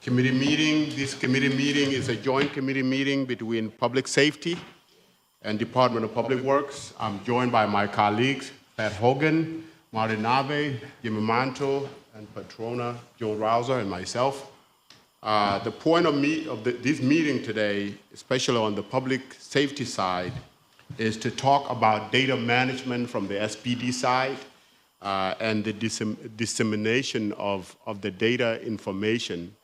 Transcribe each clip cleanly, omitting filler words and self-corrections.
committee meeting. This committee meeting is a joint committee meeting between Public Safety and Department of Public Works. I'm joined by my colleagues, Pat Hogan, Martin Nave, Jimmy Manto, and Patrona Joe Rouser, and myself. The point of this meeting today, especially on the public safety side, is to talk about data management from the SPD side and the dissemination of the data information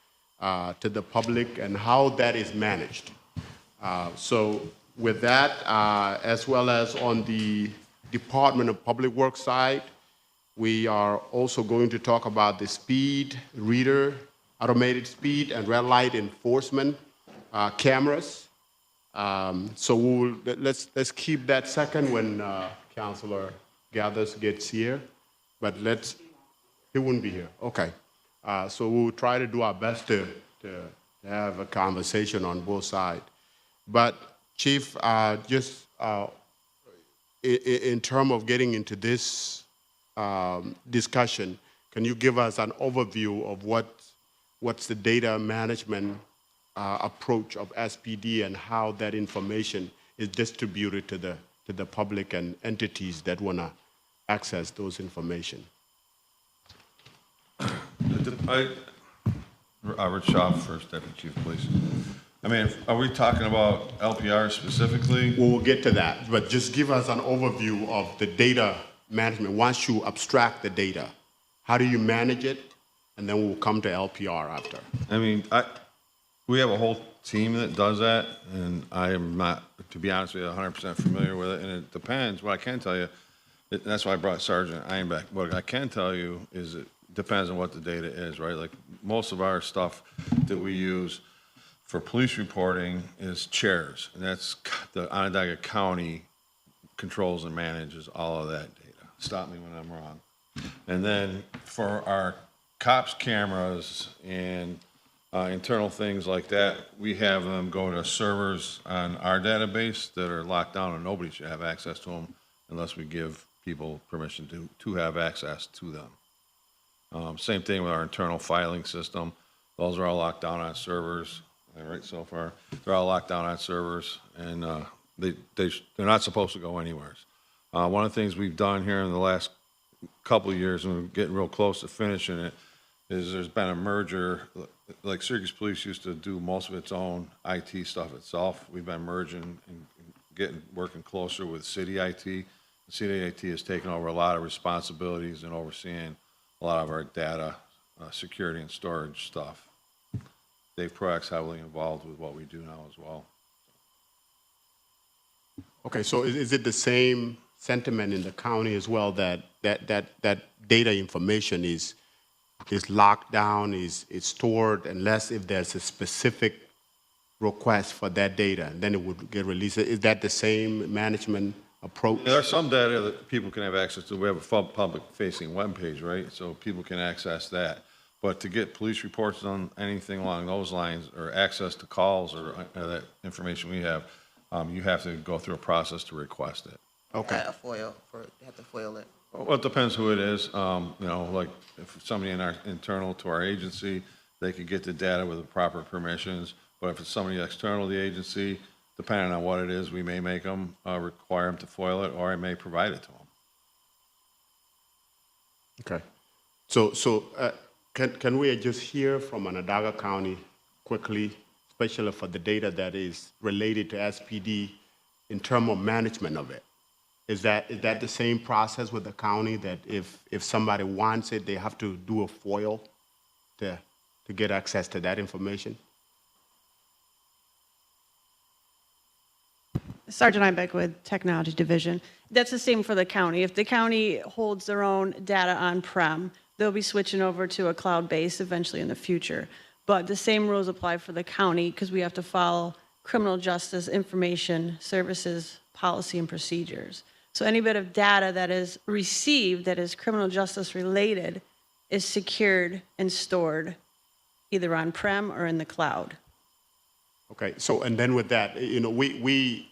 to the public and how that is managed. So with that, as well as on the Department of Public Works side, we are also going to talk about the speed reader, automated speed and red light enforcement cameras. So let's keep that second when Councilor Gathers gets here, but he wouldn't be here. Okay. So we'll try to do our best to have a conversation on both sides. But Chief, just in terms of getting into this discussion, can you give us an overview of what's the data management approach of SPD and how that information is distributed to the public and entities that want to access those information? Robert Shaw, First Deputy Chief of Police. I mean, are we talking about LPR specifically? We'll get to that, but just give us an overview of the data management. Once you abstract the data, how do you manage it? And then we'll come to LPR after. I mean, we have a whole team that does that, and I am not, to be honest with you, 100% familiar with it, and it depends. What I can tell you, that's why I brought Sergeant Ironbeck. What I can tell you is it depends on what the data is, right? Like most of our stuff that we use for police reporting is chairs, and that's the Onondaga County controls and manages all of that data. Stop me when I'm wrong. And then for our cops cameras and internal things like that, we have them go to servers on our database that are locked down, and nobody should have access to them unless we give people permission to have access to them. Same thing with our internal filing system. Those are all locked down on servers. Right, so far they're all locked down on servers, and they're not supposed to go anywhere. One of the things we've done here in the last couple of years, and we're getting real close to finishing it, is there's been a merger. Like Syracuse Police used to do most of its own IT stuff itself. We've been merging and working closer with city IT. The city IT has taken over a lot of responsibilities and overseeing a lot of our data security and storage stuff. Dave Proac's heavily involved with what we do now as well. Okay, so is it the same sentiment in the county as well that data information is locked down, is stored, unless if there's a specific request for that data, and then it would get released? Is that the same management approach? There are some data that people can have access to. We have a public-facing webpage, right? So people can access that. But to get police reports on anything along those lines, or access to calls, or that information we have, you have to go through a process to request it. Okay. You have to FOIL it. Well, it depends who it is. You know, like if somebody in our internal to our agency, they could get the data with the proper permissions. But if it's somebody external to the agency, depending on what it is, we may make them require them to FOIL it, or I may provide it to them. Okay. So can we just hear from Onondaga County quickly, especially for the data that is related to SPD in terms of management of it? Is that the same process with the county, that if somebody wants it, they have to do a FOIL to get access to that information? Sergeant Ironbeck with Technology Division. That's the same for the county. If the county holds their own data on-prem, they'll be switching over to a cloud base eventually in the future. But the same rules apply for the county, because we have to follow criminal justice information services policy and procedures. So any bit of data that is received that is criminal justice related is secured and stored either on-prem or in the cloud. Okay, so and then with that, you know, we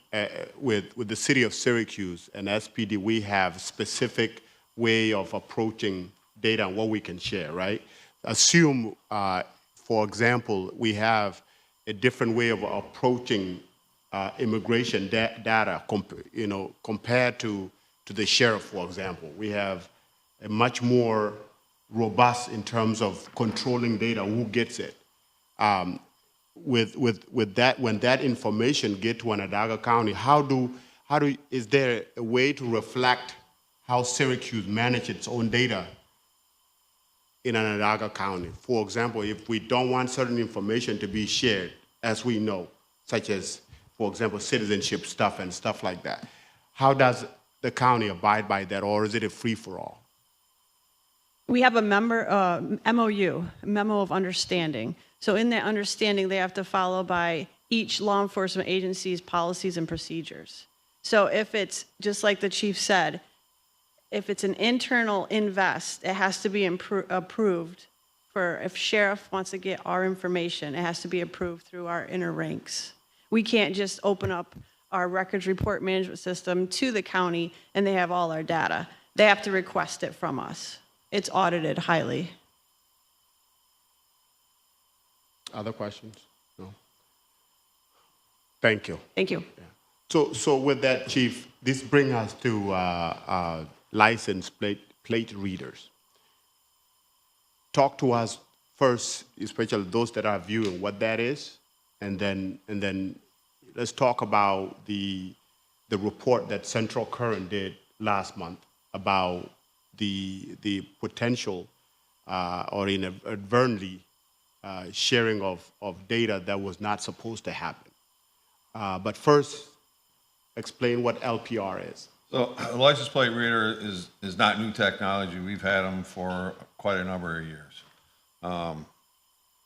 with the city of Syracuse and SPD, we have specific way of approaching data and what we can share, right? Assume for example, we have a different way of approaching immigration data, compared to the sheriff, for example. We have a much more robust in terms of controlling data, who gets it. With that, when that information get to Onondaga County, is there a way to reflect how Syracuse manages its own data in Onondaga County? For example, if we don't want certain information to be shared, as we know, such as, for example, citizenship stuff and stuff like that, how does the county abide by that, or is it a free-for-all? We have a MOU, Memo of Understanding. So in that understanding, they have to follow by each law enforcement agency's policies and procedures. So if it's, just like the chief said, if it's an internal invest, it has to be approved. If sheriff wants to get our information, it has to be approved through our inner ranks. We can't just open up our records report management system to the county and they have all our data. They have to request it from us. It's audited highly. Other questions? No? Thank you. Thank you. Yeah. So with that, Chief, this brings us to license plate readers. Talk to us first, especially those that are viewing, what that is, and then let's talk about the report that Central Current did last month about the potential or inadvertently sharing of data that was not supposed to happen. But first, explain what LPR is. So a license plate reader is not new technology. We've had them for quite a number of years,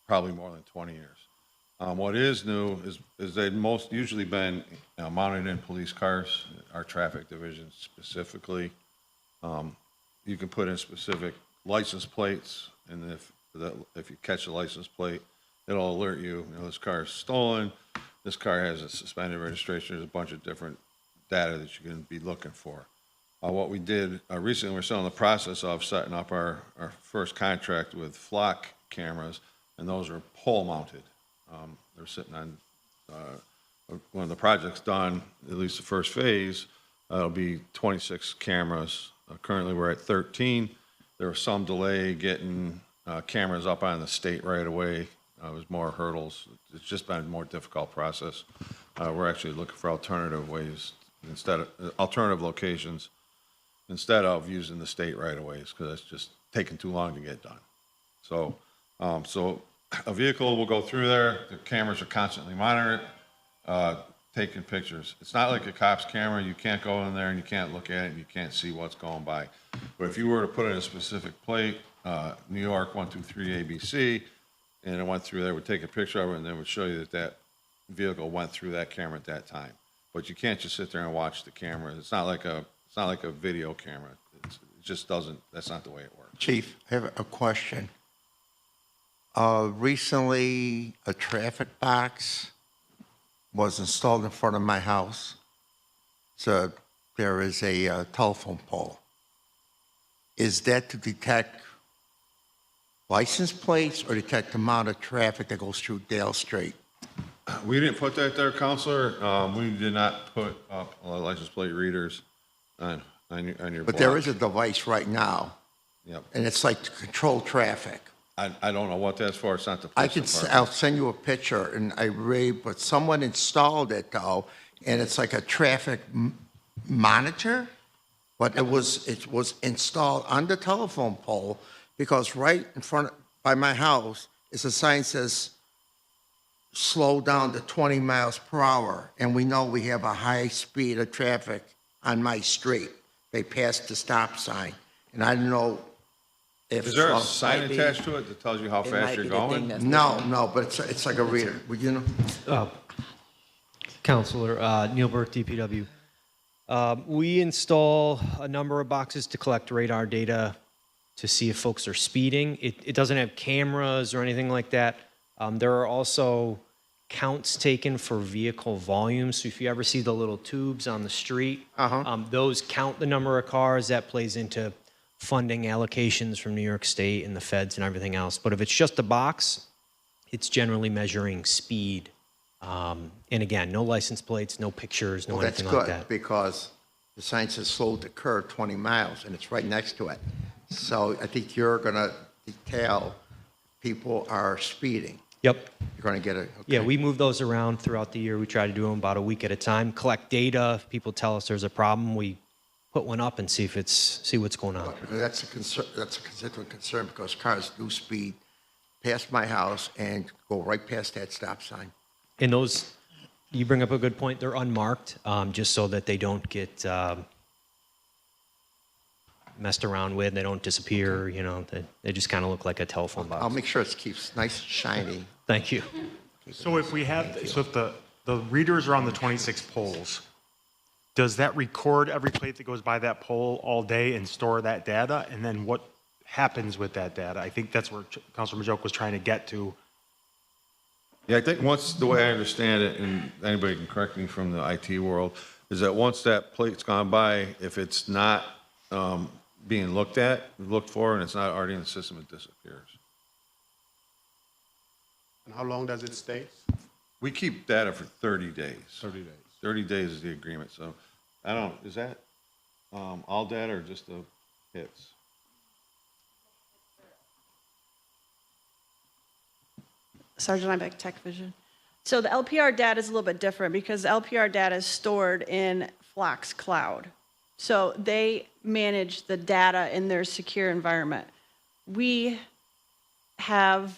probably more than 20 years. What is new is they've most usually been mounted in police cars, our traffic division specifically. You can put in specific license plates, and if you catch a license plate, it'll alert you, this car is stolen, this car has a suspended registration, there's a bunch of different data that you can be looking for. What we did recently, we're still in the process of setting up our first contract with flock cameras, and those are pole mounted. They're sitting on, when the project's done, at least the first phase, it'll be 26 cameras. Currently we're at 13. There was some delay getting cameras up on the state right away. There was more hurdles. It's just been a more difficult process. We're actually looking for alternative ways, alternative locations, instead of using the state right of ways, because it's just taking too long to get done. So, a vehicle will go through there. The cameras are constantly monitored, taking pictures. It's not like a cop's camera. You can't go in there and you can't look at it and you can't see what's going by. But if you were to put in a specific plate, New York 123 ABC, and it went through there, it would take a picture of it and then it would show you that vehicle went through that camera at that time. But you can't just sit there and watch the camera. It's not like a video camera. It just doesn't. That's not the way it works. Chief, I have a question. Recently, a traffic box was installed in front of my house. So there is a telephone pole. Is that to detect license plates or detect the amount of traffic that goes through Dale Street? We didn't put that there, Counselor. We did not put up license plate readers on your block. But there is a device right now. Yep. And it's like to control traffic. I don't know what that's for. It's not the police department. I'll send you a picture, and but someone installed it though, and it's like a traffic monitor, but it was installed on the telephone pole because right in front by my house is a sign that says slow down to 20 miles per hour, and we know we have a high speed of traffic on my street. They passed the stop sign, and I don't know. Is there a sign attached to it that tells you how fast you're going? No, but it's like a reader. Would you know? Counselor, Neil Burke, DPW. We install a number of boxes to collect radar data to see if folks are speeding. It doesn't have cameras or anything like that. There are also counts taken for vehicle volume. So if you ever see the little tubes on the street, those count the number of cars. That plays into funding allocations from New York State and the feds and everything else. But if it's just a box, it's generally measuring speed. And again, no license plates, no pictures, no Well, that's anything like good that. because the sign says slow to curb 20 miles and it's right next to it. So I think you're going to detail people are speeding. Yep. You're going to get a, Yeah, okay. we move those around throughout the year. We try to do them about a week at a time, collect data. If people tell us there's a problem, we put one up and see what's going on. That's a concern, that's a considerable concern because cars do speed past my house and go right past that stop sign. And those, you bring up a good point, they're unmarked, just so that they don't get messed around with, they don't disappear, you know, they just kind of look like a telephone I'll box. make sure it keeps nice and shiny. Thank you. So if we have, so if the readers are on the 26 poles, does that record every plate that goes by that pole all day and store that data? And then what happens with that data? I think that's where Councilor Majoke was trying to get to. Yeah, I think once, the way I understand it, and anybody can correct me from the IT world, is that once that plate's gone by, if it's not being looked for, and it's not already in the system, it disappears. And how long does it stay? We keep data for 30 days. 30 days. 30 days is the agreement, so I don't, is that all data or just the hits? Sergeant Ibeck, Tech Vision. So the LPR data is a little bit different because LPR data is stored in Flock's cloud. So they manage the data in their secure environment. We have,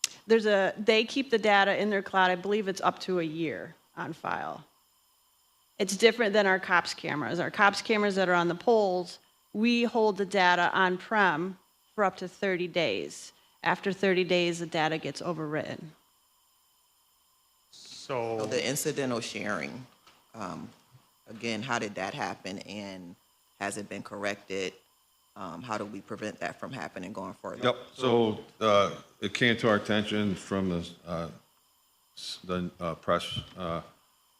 they keep the data in their cloud, I believe it's up to a year on file. It's different than our COPS cameras. Our COPS cameras that are on the poles, we hold the data on-prem for up to 30 days. After 30 days, the data gets overwritten. So So, the incidental sharing, again, how did that happen and has it been corrected? How do we prevent that from happening going further? Yep, so it came to our attention from the press,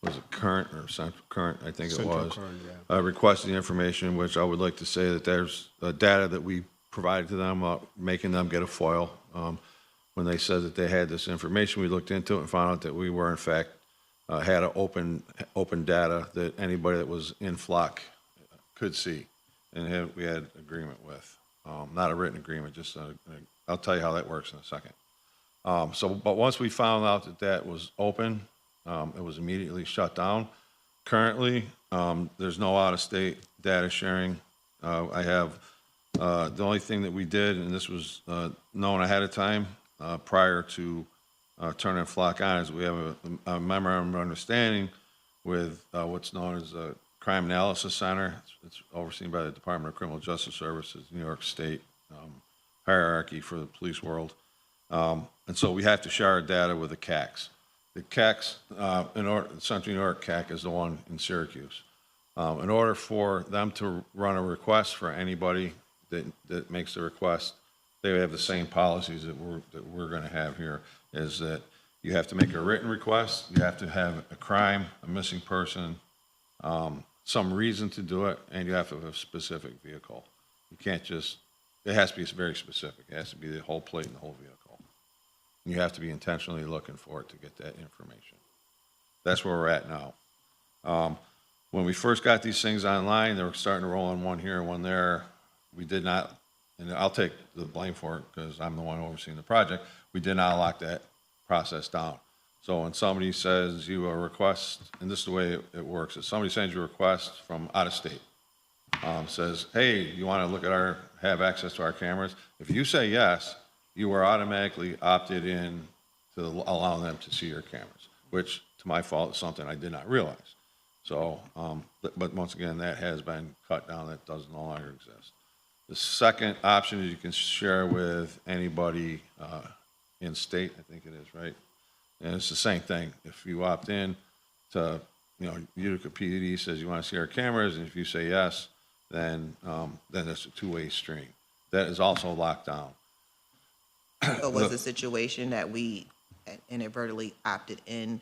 was it Current or Central Current, I think it Central was. Current, yeah. Requesting information, which I would like to say that there's data that we provided to them, making them get a FOIL. When they said that they had this information, we looked into it and found out that we were in fact, had an open data that anybody that was in Flock could see. And we had agreement with, not a written agreement, just I'll tell you how that works in a second. But once we found out that that was open, it was immediately shut down. Currently, there's no out-of-state data sharing. I have, the only thing that we did, and this was known ahead of time, prior to turning Flock on, is we have a memorandum of understanding with what's known as a Crime Analysis Center. It's overseen by the Department of Criminal Justice Services, New York State hierarchy for the police world. And so we have to share our data with the CACs. The CACs, Central New York CAC is the one in Syracuse. In order for them to run a request for anybody that makes the request, they have the same policies that we're going to have here, is that you have to make a written request, you have to have a crime, a missing person, some reason to do it, and you have to have a specific vehicle. You can't just, it has to be very specific. It has to be the whole plate and the whole vehicle. And you have to be intentionally looking for it to get that information. That's where we're at now. When we first got these things online, they were starting to roll in one here and one there. We did not, and I'll take the blame for it because I'm the one overseeing the project, we did not lock that process down. So when somebody says you a request, and this is the way it works, if somebody sends you a request from out of state, says, hey, you want to look at have access to our cameras? If you say yes, you are automatically opted in to allow them to see your cameras, which to my fault is something I did not realize. So, but once again, that has been cut down. That does no longer exist. The second option is you can share with anybody in state, I think it is, right? And it's the same thing. If you opt in to, Utica PD says you want to see our cameras, and if you say yes, then it's a two-way stream. That is also locked down. So was the situation that we inadvertently opted in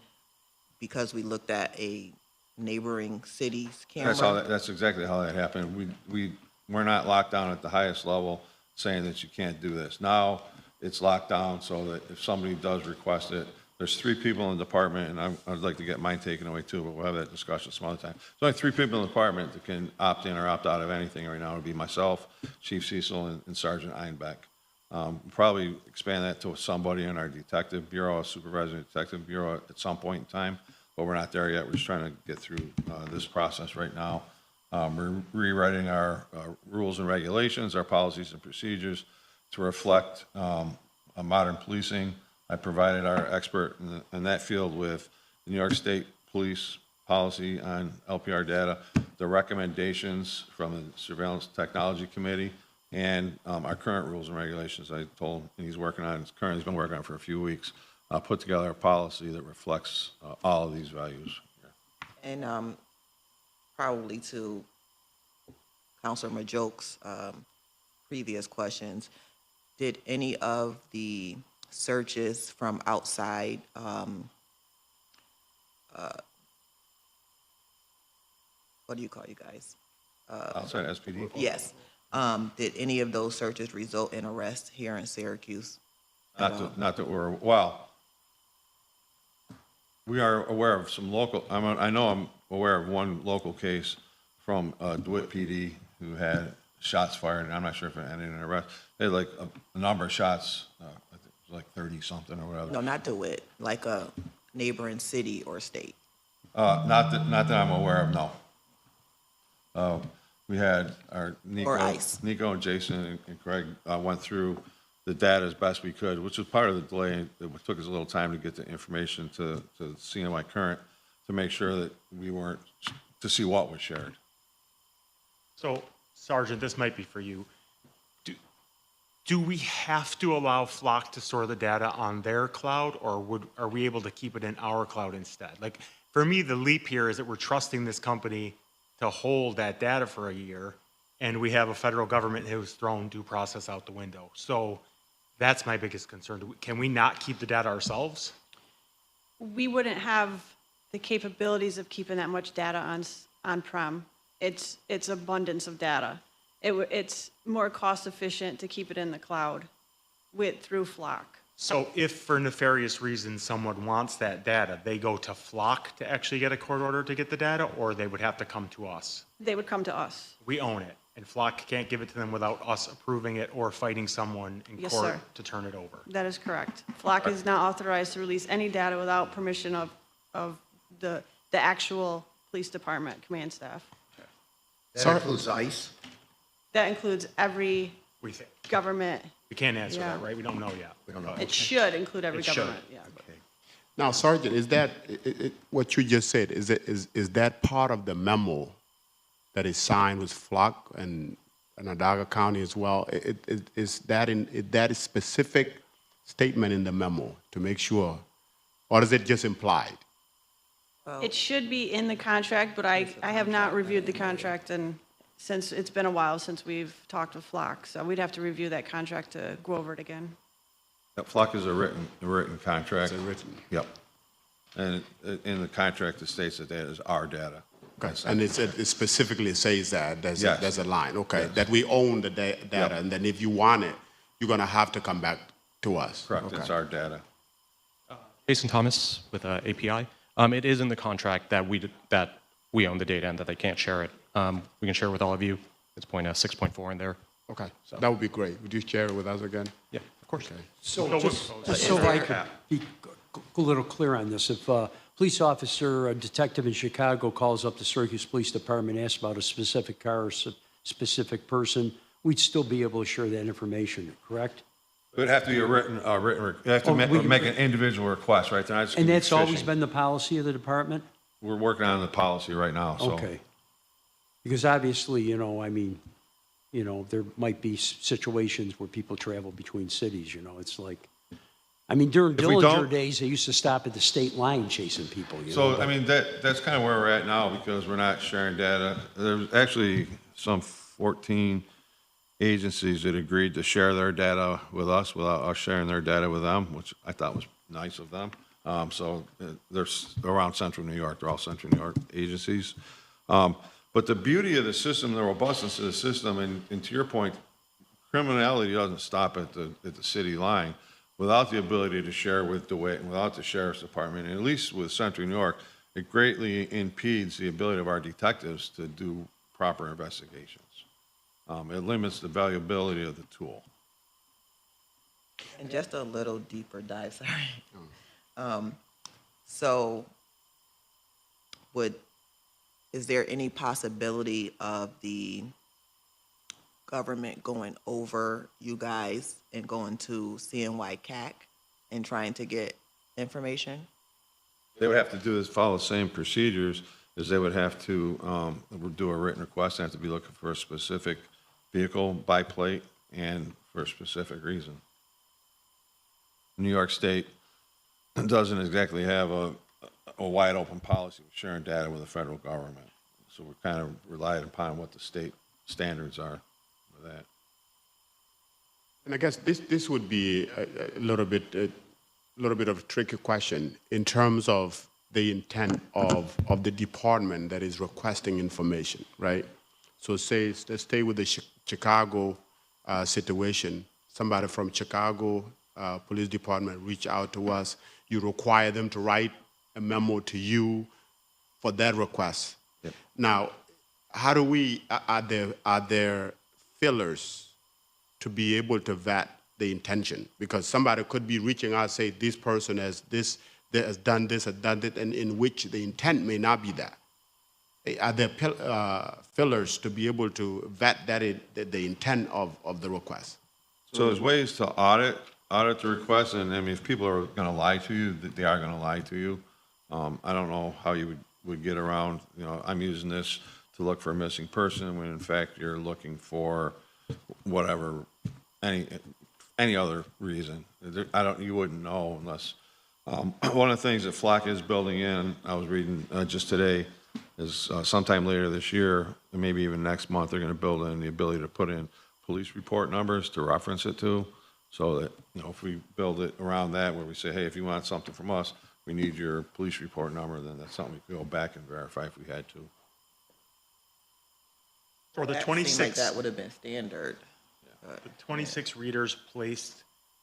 because we looked at a neighboring city's camera? That's exactly how that happened. We're not locked down at the highest level saying that you can't do this. Now, it's locked down so that if somebody does request it, there's 3 people in the department, and I'd like to get mine taken away too, but we'll have that discussion some other time. There's only 3 people in the department that can opt in or opt out of anything right now. It would be myself, Chief Cecil, and Sergeant Einbeck. We'll probably expand that to somebody in our detective bureau, a supervisory detective bureau at some point in time, but we're not there yet. We're just trying to get through this process right now. We're rewriting our rules and regulations, our policies and procedures to reflect a modern policing. I provided our expert in that field with the New York State Police policy on LPR data, the recommendations from the Surveillance Technology Committee, and our current rules and regulations. I told him he's working on, he's been working on it for a few weeks, put together a policy that reflects all of these values. And probably to Councilor Majoke's previous questions, did any of the searches from outside what do you call you guys? Outside SPD? Yes. Did any of those searches result in arrest here in Syracuse? Not that we're, well, we are aware of some local, I know I'm aware of one local case from DeWitt PD who had shots fired, and I'm not sure if it ended in an arrest. They had like a number of shots, I think it was like 30-something or whatever. No, not DeWitt, like a neighboring city or state. Not that I'm aware of, no. We had our Or ICE. Nico and Jason and Craig went through the data as best we could, which was part of the delay. It took us a little time to get the information to CNY Current to make sure that we weren't, to see what was shared. So, Sergeant, this might be for you. Do we have to allow Flock to store the data on their cloud, or are we able to keep it in our cloud instead? Like, for me, the leap here is that we're trusting this company to hold that data for a year, and we have a federal government who's thrown due process out the window. So that's my biggest concern. Can we not keep the data ourselves? We wouldn't have the capabilities of keeping that much data on-prem. It's abundance of data. It's more cost efficient to keep it in the cloud through Flock. So if for nefarious reasons someone wants that data, they go to Flock to actually get a court order to get the data, or they would have to come to us? They would come to us. We own it, and Flock can't give it to them without us approving it or fighting someone in Yes, court sir. to turn it over. That is correct. Flock is not authorized to release any data without permission of the actual police department command staff. That includes ICE? That includes every We think. government. We can't answer that, Yeah. right? We don't know yet. We don't know. It should include every It should. government, yeah. Now, Sergeant, is that, what you just said, is that part of the memo that is signed with Flock and Onondaga County as well? Is that a specific statement in the memo to make sure, or is it just implied? It should be in the contract, but I have not reviewed the contract, and since it's been a while since we've talked with Flock, so we'd have to review that contract to go over it again. Flock is a written contract. It's written. Yep. And in the contract, it states that that is our data. Okay, and it specifically says that, Yes. there's a line, okay, Yes. that we own the data, Yep. and then if you want it, you're gonna have to come back to us. Correct, Okay. it's our data. Jason Thomas with API. It is in the contract that we own the data and that they can't share it. We can share it with all of you. It's point 6.4 in there. Okay, that would be great. Would you share it with us again? Yeah, of course. So just so I could be a little clear on this, if a police officer, a detective in Chicago calls up the Syracuse Police Department and asks about a specific car or specific person, we'd still be able to share that information, correct? It would have to be a written, you have to make an individual request, right? They're not just And gonna be that's always phishing. been the policy of the department? We're working on the policy right now, so. Okay. Because obviously, there might be situations where people travel between cities, it's like, during If we Dillinger don't- days, they used to stop at the state line chasing people, So, that's kind of where we're at now because we're not sharing data. There's actually some 14 agencies that agreed to share their data with us without us sharing their data with them, which I thought was nice of them. They're around Central New York. They're all Central New York agencies. But the beauty of the system, the robustness of the system, and to your point, criminality doesn't stop at the city line. Without the ability to share with DeWitt and without the sheriff's department, and at least with Central New York, it greatly impedes the ability of our detectives to do proper investigations. It limits the valuability of the tool. And just a little deeper dive, sorry. So is there any possibility of the government going over you guys and going to CNY CAC and trying to get information? They would have to do is follow the same procedures as they would have to do a written request. They have to be looking for a specific vehicle by plate and for a specific reason. New York State doesn't exactly have a wide open policy of sharing data with the federal government. So we're kind of relied upon what the state standards are for that. And I guess this would be a little bit of a tricky question in terms of the intent of the department that is requesting information, right? So let's stay with the Chicago situation. Somebody from Chicago Police Department reach out to us. You require them to write a memo to you for that request. Yep. Now, how do we, are there fillers to be able to vet the intention? Because somebody could be reaching out, say, this person has done this, and in which the intent may not be that. Are there fillers to be able to vet the intent of the request? So there's ways to audit the request, and I mean, if people are going to lie to you, they are going to lie to you. I don't know how you would get around, I'm using this to look for a missing person when in fact you're looking for whatever, any other reason. You wouldn't know unless, one of the things that Flock is building in, I was reading just today, is sometime later this year, and maybe even next month, they're going to build in the ability to put in police report numbers to reference it to, so that, if we build it around that, where we say, hey, if you want something from us, we need your police report number, then that's something we could go back and verify if we had to. For the That seemed 26, like that would have been standard. the 26 readers placed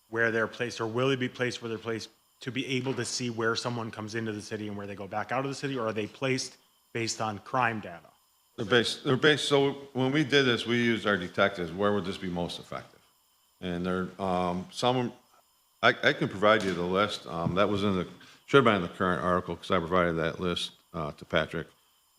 where they're placed, or will they be placed where they're placed to be able to see where someone comes into the city and where they go back out of the city, or are they placed based on crime data? They're based, so when we did this, we used our detectives, where would this be most effective? And there, I can provide you the list, that was should have been in the current article, because I provided that list to Patrick,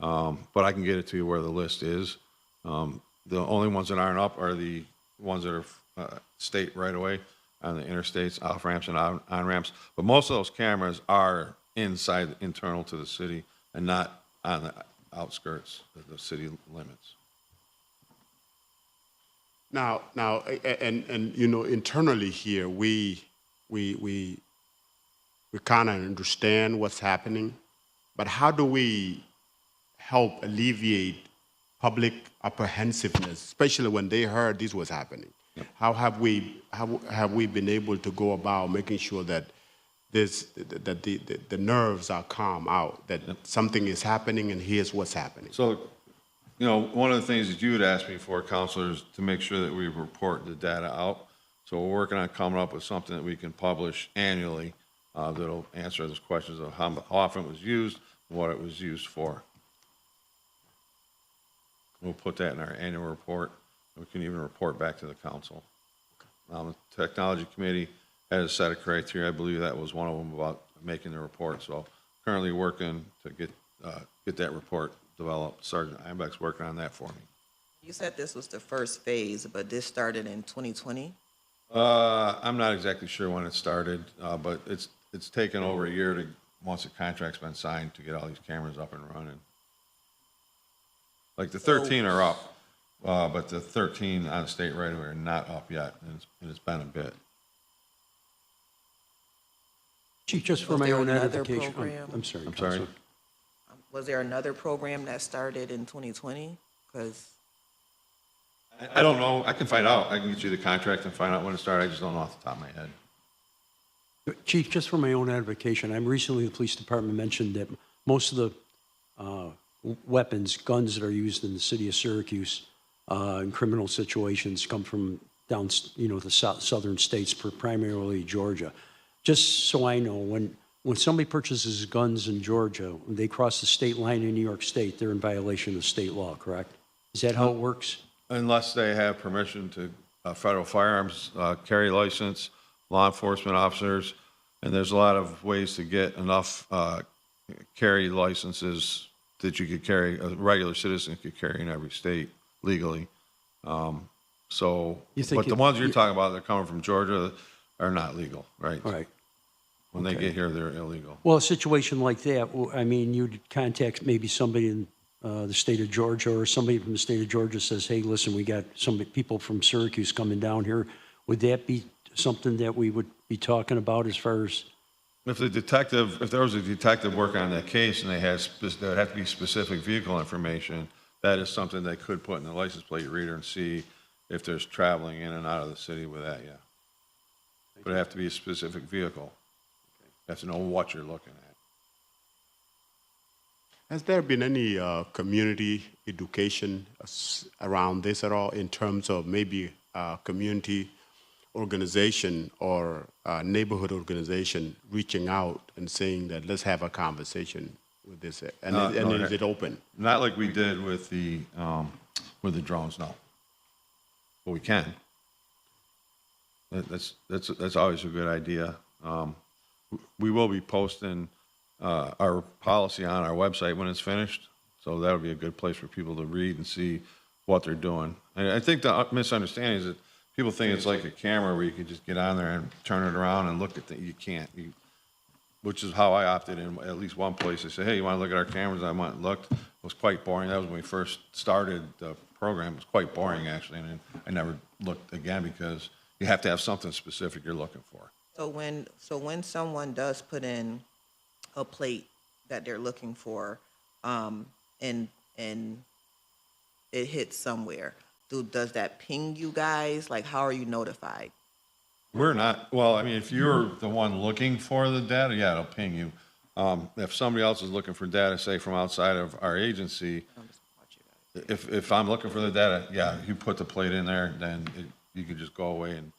but I can get it to you where the list is. The only ones that aren't up are the ones that are state right away on the interstates, off ramps and on ramps, but most of those cameras are internal to the city and not on the outskirts of the city limits. Now, and internally here, we kind of understand what's happening, but how do we help alleviate public apprehensiveness, especially when they heard this was happening? Yep. How have we been able to go about making sure that the nerves are calm out, that something is happening and here's what's happening? So, one of the things that you had asked me for, Counselor, is to make sure that we report the data out. So we're working on coming up with something that we can publish annually that'll answer those questions of how often it was used and what it was used for. We'll put that in our annual report. We can even report back to the council. The Technology Committee had a set of criteria. I believe that was one of them about making the report. So currently working to get that report developed. Sergeant Einbeck's working on that for me. You said this was the first phase, but this started in 2020? I'm not exactly sure when it started, but it's taken over a year once the contract's been signed to get all these cameras up and running. Like the 13 are up, but the 13 on the state right away are not up yet, and it's been a bit. Chief, just for Was my there own another edification. program? I'm sorry. I'm sorry? Counselor. Was there another program that started in 2020? Because I don't know. I can find out. I can get you the contract and find out when it started. I just don't know off the top of my head. Chief, just for my own edification, recently the police department mentioned that most of the weapons, guns that are used in the city of Syracuse in criminal situations come from down, the southern states, primarily Georgia. Just so I know, when somebody purchases guns in Georgia, when they cross the state line in New York State, they're in violation of state law, correct? Is that how it works? Unless they have permission to federal firearms carry license, law enforcement officers, and there's a lot of ways to get enough carry licenses that you could carry, a regular citizen could carry in every state legally. So, You think but the ones you're talking about that are coming from Georgia are not legal, right? All right. When they get here, they're illegal. Well, a situation like that, I mean, you'd contact maybe somebody in the state of Georgia, or somebody from the state of Georgia says, hey, listen, we got some people from Syracuse coming down here. Would that be something that we would be talking about as far as? If there was a detective working on that case and there would have to be specific vehicle information, that is something they could put in the license plate reader and see if there's traveling in and out of the city with that, yeah. But it'd have to be a specific vehicle. You have to know what you're looking at. Has there been any community education around this at all in terms of maybe community organization or neighborhood organization reaching out and saying that let's have a conversation with this, and is it open? Not like we did with the drones, no. But we can. That's always a good idea. We will be posting our policy on our website when it's finished, so that'll be a good place for people to read and see what they're doing. And I think the misunderstanding is that people think it's like a camera where you can just get on there and turn it around and look at things. You can't. Which is how I opted in at least one place. They said, hey, you want to look at our cameras? I went and looked. It was quite boring. That was when we first started the program. It was quite boring, actually, and I never looked again because you have to have something specific you're looking for. So when someone does put in a plate that they're looking for, and it hits somewhere, does that ping you guys? Like, how are you notified? We're not, well, I mean, if you're the one looking for the data, yeah, it'll ping you. If somebody else is looking for data, say from outside of our agency, if I'm looking for the data, yeah, you put the plate in there, then you can just go away and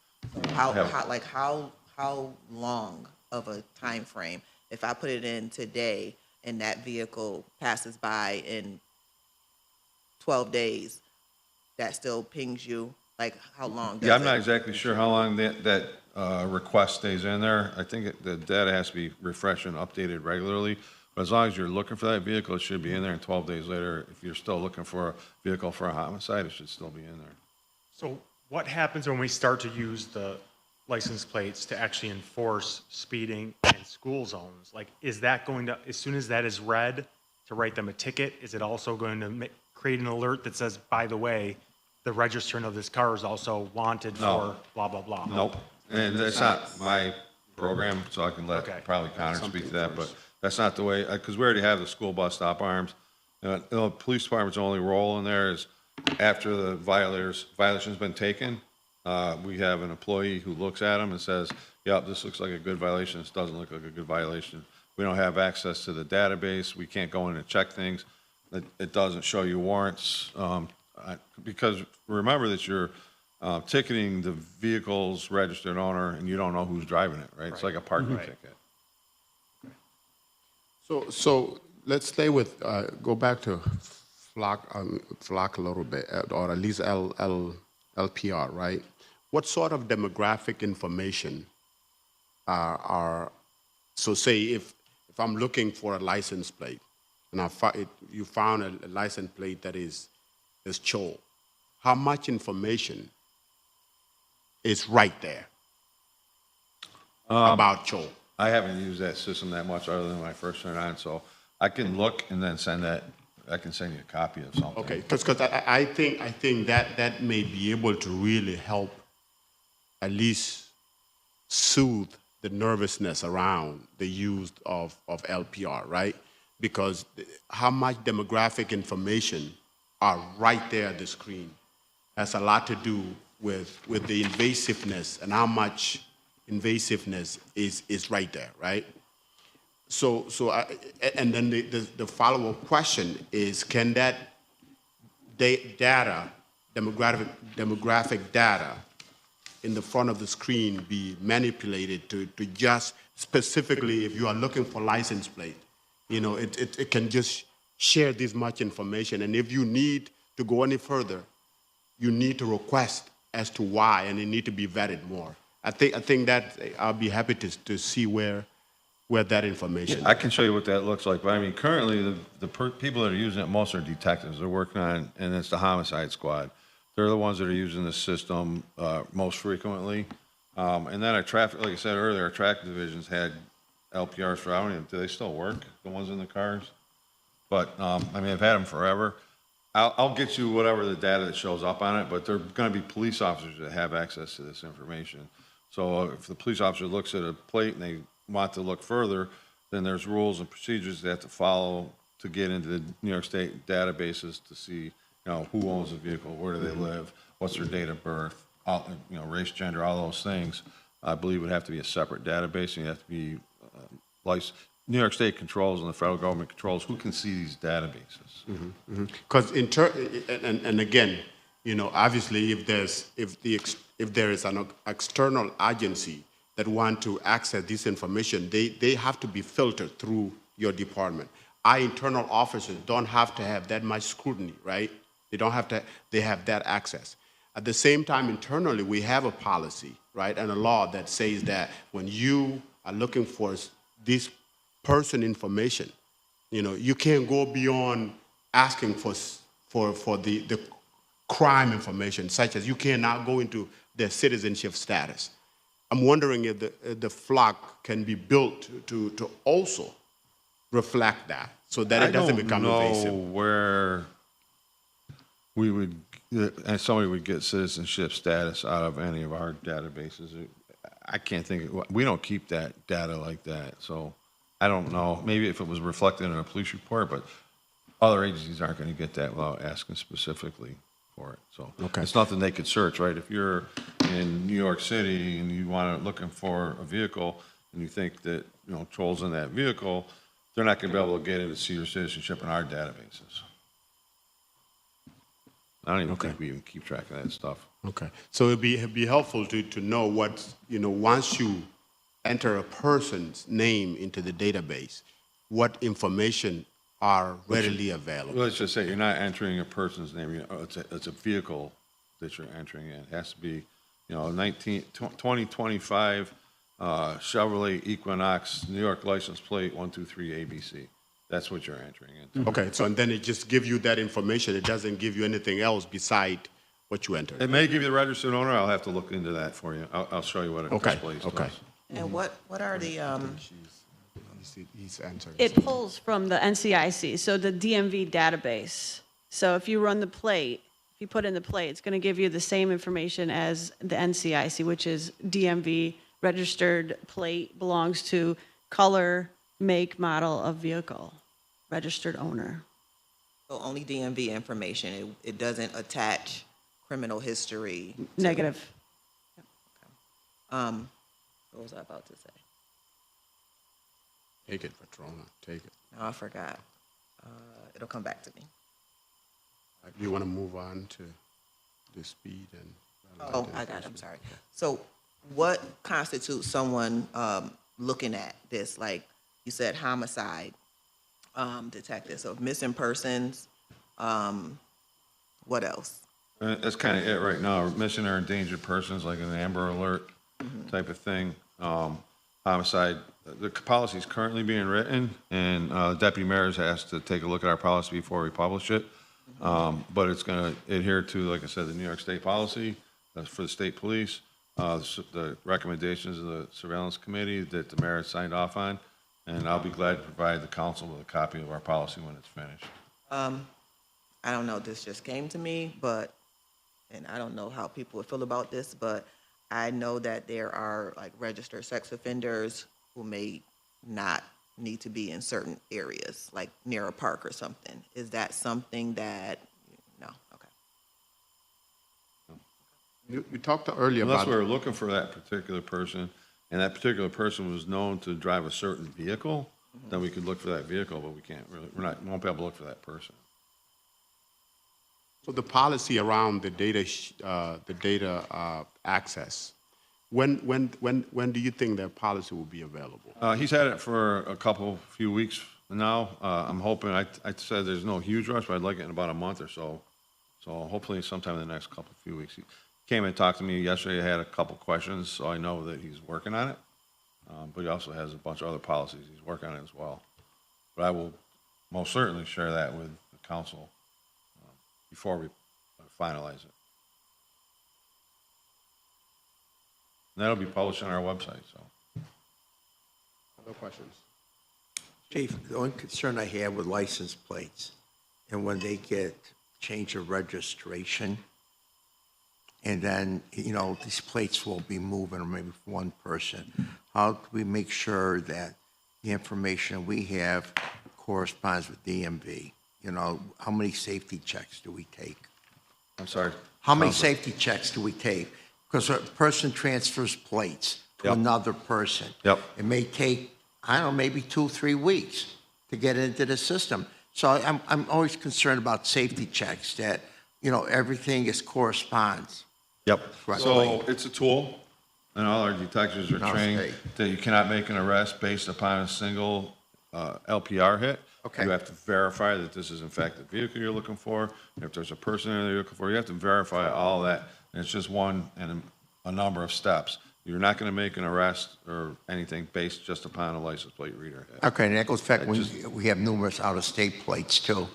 How long of a time frame? If I put it in today and that vehicle passes by in 12 days, that still pings you? Like, how long does yeah, I'm not exactly sure how long that request stays in there. I think the data has to be refreshed and updated regularly. But as long as you're looking for that vehicle, it should be in there. And 12 days later, if you're still looking for a vehicle for a homicide, it should still be in there. So what happens when we start to use the license plates to actually enforce speeding in school zones? Like, is that going to, as soon as that is read, to write them a ticket, is it also going to create an alert that says, by the way, the registrant of this car is also wanted for blah, blah, blah? Nope. And that's not my program, so I can let Okay. probably Connor speak to that, but that's not the way, because we already have the school bus stop arms. The police department's only role in there is after the violation's been taken, we have an employee who looks at them and says, yep, this looks like a good violation, this doesn't look like a good violation. We don't have access to the database, we can't go in and check things. It doesn't show you warrants, because remember that you're ticketing the vehicle's registered owner and you don't know who's driving it, right? It's like a parking ticket. So let's stay with, go back to Flock a little bit, or at least LPR, right? What sort of demographic information so say if I'm looking for a license plate, and you found a license plate that is Cho, how much information is right there about Cho? I haven't used that system that much other than when I first turned on, so I can look and then I can send you a copy of something. Okay, because I think that may be able to really help at least soothe the nervousness around the use of LPR, right? Because how much demographic information are right there at the screen has a lot to do with the invasiveness and how much invasiveness is right there, right? And then the follow-up question is, can that data, demographic data, in the front of the screen be manipulated to just specifically, if you are looking for license plate, it can just share this much information. And if you need to go any further, you need to request as to why, and it need to be vetted more. I think that I'll be happy to see where that information. I can show you what that looks like, but I mean, currently, the people that are using it, most are detectives. They're working on, and it's the homicide squad. They're the ones that are using the system most frequently. And then our traffic, like I said earlier, our traffic divisions had LPRs for, I don't even, do they still work, the ones in the cars? But, I mean, I've had them forever. I'll get you whatever the data that shows up on it, but they're going to be police officers that have access to this information. So if the police officer looks at a plate and they want to look further, then there's rules and procedures they have to follow to get into the New York State databases to see, who owns the vehicle, where do they live, what's their date of birth, race, gender, all those things. I believe would have to be a separate database, and you have to be licensed. New York State controls and the federal government controls who can see these databases. Because and again, obviously, if there is an external agency that want to access this information, they have to be filtered through your department. Our internal officers don't have to have that much scrutiny, right? They don't have to. They have that access. At the same time, internally, we have a policy, right, and a law that says that when you are looking for this person information, you can't go beyond asking for the crime information, such as you cannot go into their citizenship status. I'm wondering if the flock can be built to also reflect that, so that it doesn't become evasive. I don't know where we would, and somebody would get citizenship status out of any of our databases. I can't think we don't keep that data like that, so I don't know. Maybe if it was reflected in a police report, but other agencies aren't going to get that without asking specifically for it. So It's nothing they could search, right? If you're in New York City and you want to looking for a vehicle and you think that trolls in that vehicle, they're not going to be able to get in to see your citizenship in our databases. I don't even think we even keep track of that stuff. Okay, so it'd be helpful to know what once you enter a person's name into the database, what information are readily available. Let's just say you're not entering a person's name. It's a vehicle that you're entering in. It has to be, 2025 Chevrolet Equinox, New York license plate 123 ABC. That's what you're entering into. Okay, so and then it just gives you that information. It doesn't give you anything else beside what you entered. It may give you the registered owner. I'll have to look into that for you. I'll show you what it displays. Okay. And what are the, He's answering. It pulls from the NCIC, so the DMV database. So if you run the plate, if you put in the plate, it's going to give you the same information as the NCIC, which is DMV registered plate, belongs to color, make, model of vehicle, registered owner. so only DMV information? It doesn't attach criminal history? Negative. What was I about to say? Take it, Patrona. Take it. No, I forgot. It'll come back to me. You want to move on to the speed and? Oh, I got it, I'm sorry. So what constitutes someone looking at this? Like you said, homicide detective, so missing persons, what else? That's kind of it right now. Missing or endangered persons, like an Amber Alert type of thing. Homicide. The policy is currently being written, and Deputy Mayor has to take a look at our policy before we publish it. But it's going to adhere to, like I said, the New York State policy for the state police, the recommendations of the surveillance committee that the mayor signed off on, and I'll be glad to provide the council with a copy of our policy when it's finished. I don't know, this just came to me, and I don't know how people would feel about this, but I know that there are like registered sex offenders who may not need to be in certain areas, like near a park or something. Is that something that, no, okay. You talked earlier Unless about. we were looking for that particular person, and that particular person was known to drive a certain vehicle, then we could look for that vehicle, but we can't really, we won't be able to look for that person. So the policy around the data, access, when do you think that policy will be available? He's had it for few weeks now. I'm hoping, I said there's no huge rush, but I'd like it in about a month or so. So hopefully sometime in the next few weeks. He came and talked to me yesterday, I had a couple questions, so I know that he's working on it. But he also has a bunch of other policies he's working on as well. But I will most certainly share that with the council before we finalize it. And that'll be published on our website, so. Other questions? Chief, the only concern I have with license plates, and when they get change of registration, and then, you know, these plates will be moving, or maybe for one person, how do we make sure that the information we have corresponds with DMV? You know, how many safety checks do we take? I'm sorry. How many safety checks do we take? Because a person transfers plates to Yep. another person. Yep. It may take, I don't know, maybe 2-3 weeks to get into the system. So I'm always concerned about safety checks, that, you know, everything corresponds. Yep. Right. So it's a tool, and all our detectives are No, trained okay. that you cannot make an arrest based upon a single LPR hit. Okay. You have to verify that this is in fact the vehicle you're looking for. If there's a person in there you're looking for, you have to verify all that. And it's just one and a number of steps. You're not going to make an arrest or anything based just upon a license plate reader hit. Okay, and that goes back when just- we have numerous out-of-state plates too.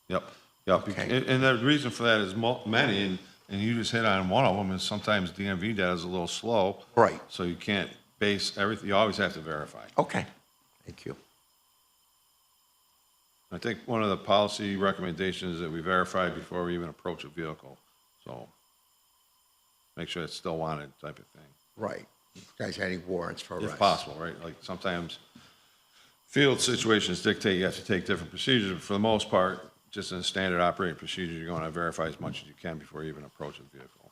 Yep, yep. Okay. And the reason for that is many, and you just hit on one of them, is sometimes DMV data is a little slow. Right. So you can't base everything, you always have to verify. Okay, thank you. I think one of the policy recommendations is that we verify before we even approach a vehicle. So make sure it's still wanted type of thing, Right. You guys had any warrants for arrest? if possible, right? Like sometimes field situations dictate you have to take different procedures, but for the most part, just in a standard operating procedure, you're going to verify as much as you can before you even approach a vehicle.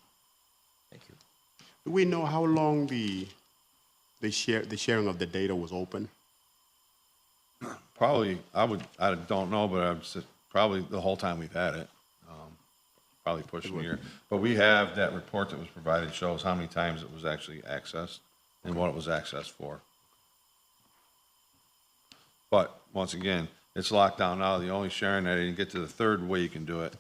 Thank you. Do we know how long the sharing of the data was open? Probably, I don't know, but I'd say probably the whole time we've had it. Probably pushing a year. But we have, that report that was provided shows how many times it was actually accessed and what it was accessed for. But once again, it's locked down now. The only sharing that I didn't get to, the third way you can do it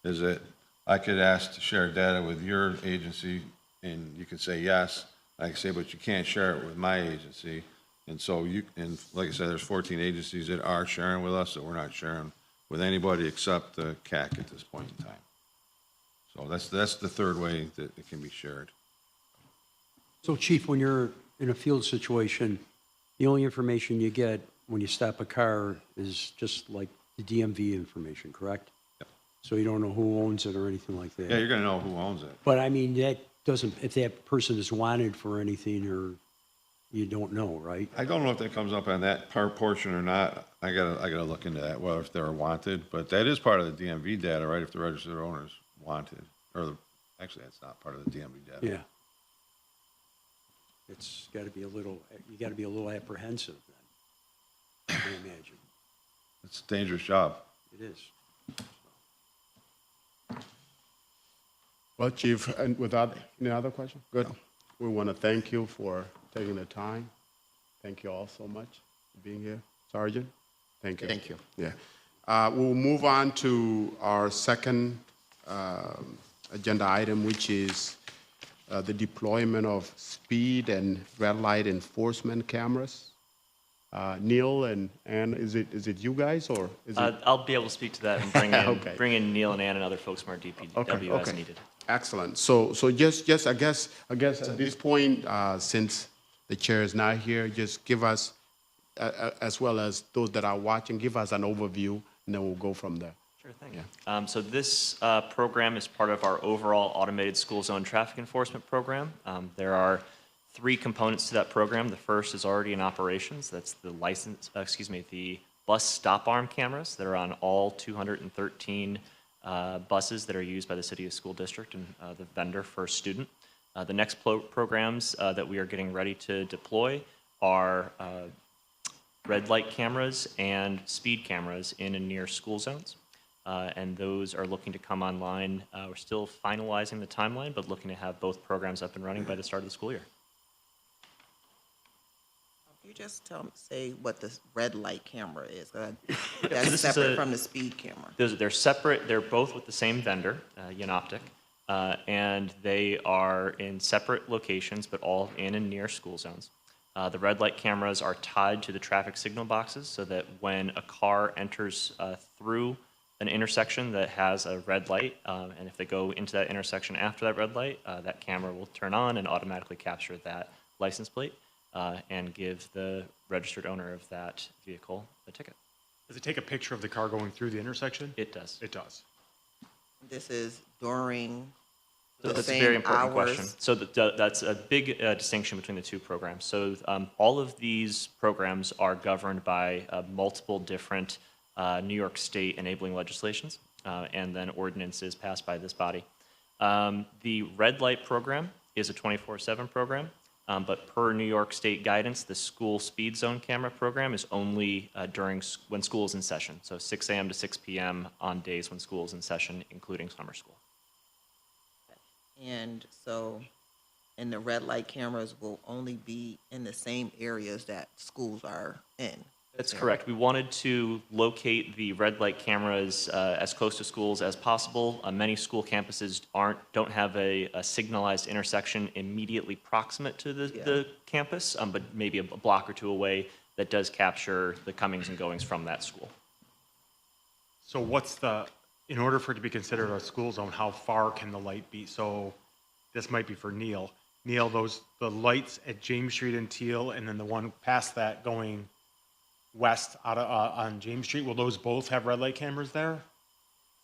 is that I could ask to share data with your agency, and you could say yes. I could say, but you can't share it with my agency. And so and like I said, there's 14 agencies that are sharing with us, that we're not sharing with anybody except the CAC at this point in time. So that's the third way that it can be shared. So Chief, when you're in a field situation, the only information you get when you stop a car is just like the DMV information, correct? Yep. So you don't know who owns it or anything like that? Yeah, you're going to know who owns it. But I mean, that doesn't, if that person is wanted for anything, or you don't know, right? I don't know if that comes up on that portion or not. I gotta look into that, well, if they're wanted, but that is part of the DMV data, right? If the registered owner is wanted, actually, that's not part of the DMV data. Yeah. It's got to be you got to be a little apprehensive then, I imagine. It's a dangerous job. It is. Well, Chief, and without any other question? Good. We want to thank you for taking the time. Thank you all so much for being here. Sergeant, thank you. Thank you. Yeah. We'll move on to our second agenda item, which is the deployment of speed and red light enforcement cameras. Neil and Ann, is it you guys, or is it? I'll be able to speak to that and bring in, Okay. bring in Neil and Ann and other folks from our DPW as okay. needed. Excellent. So just I guess at this point, since the chair is not here, just give us, as well as those that are watching, give us an overview, and then we'll go from there. Sure thing. So this program is part of our overall automated school zone traffic enforcement program. There are 3 components to that program. The first is already in operations. That's the the bus stop arm cameras that are on all 213 buses that are used by the City of School District and the vendor for student. The next programs that we are getting ready to deploy are red light cameras and speed cameras in and near school zones. and those are looking to come online. We're still finalizing the timeline, but looking to have both programs up and running by the start of the school year. Can you just say what the red light camera is? so That's this is separate from the speed camera. They're separate. They're both with the same vendor, Yanoptic, and they are in separate locations, but all in and near school zones. The red light cameras are tied to the traffic signal boxes so that when a car enters through an intersection that has a red light, and if they go into that intersection after that red light, that camera will turn on and automatically capture that license plate and give the registered owner of that vehicle a ticket. Does it take a picture of the car going through the intersection? It does. It does. This is during So the that's a same very important hours. question. So that's a big distinction between the two programs. So all of these programs are governed by multiple different New York State enabling legislations and then ordinances passed by this body. The red light program is a 24/7 program, but per New York State guidance, the school speed zone camera program is only when school is in session. So 6 a.m. to 6 p.m. on days when school is in session, including summer school. And so, and the red light cameras will only be in the same areas that schools are in. That's correct. We wanted to locate the red light cameras as close to schools as possible. Many school campuses don't have a signalized intersection immediately proximate to the campus, but maybe a block or two away that does capture the comings and goings from that school. So in order for it to be considered a school zone, how far can the light be? So this might be for Neil. Neil, the lights at James Street and Teal, and then the one past that going west on James Street, will those both have red light cameras there?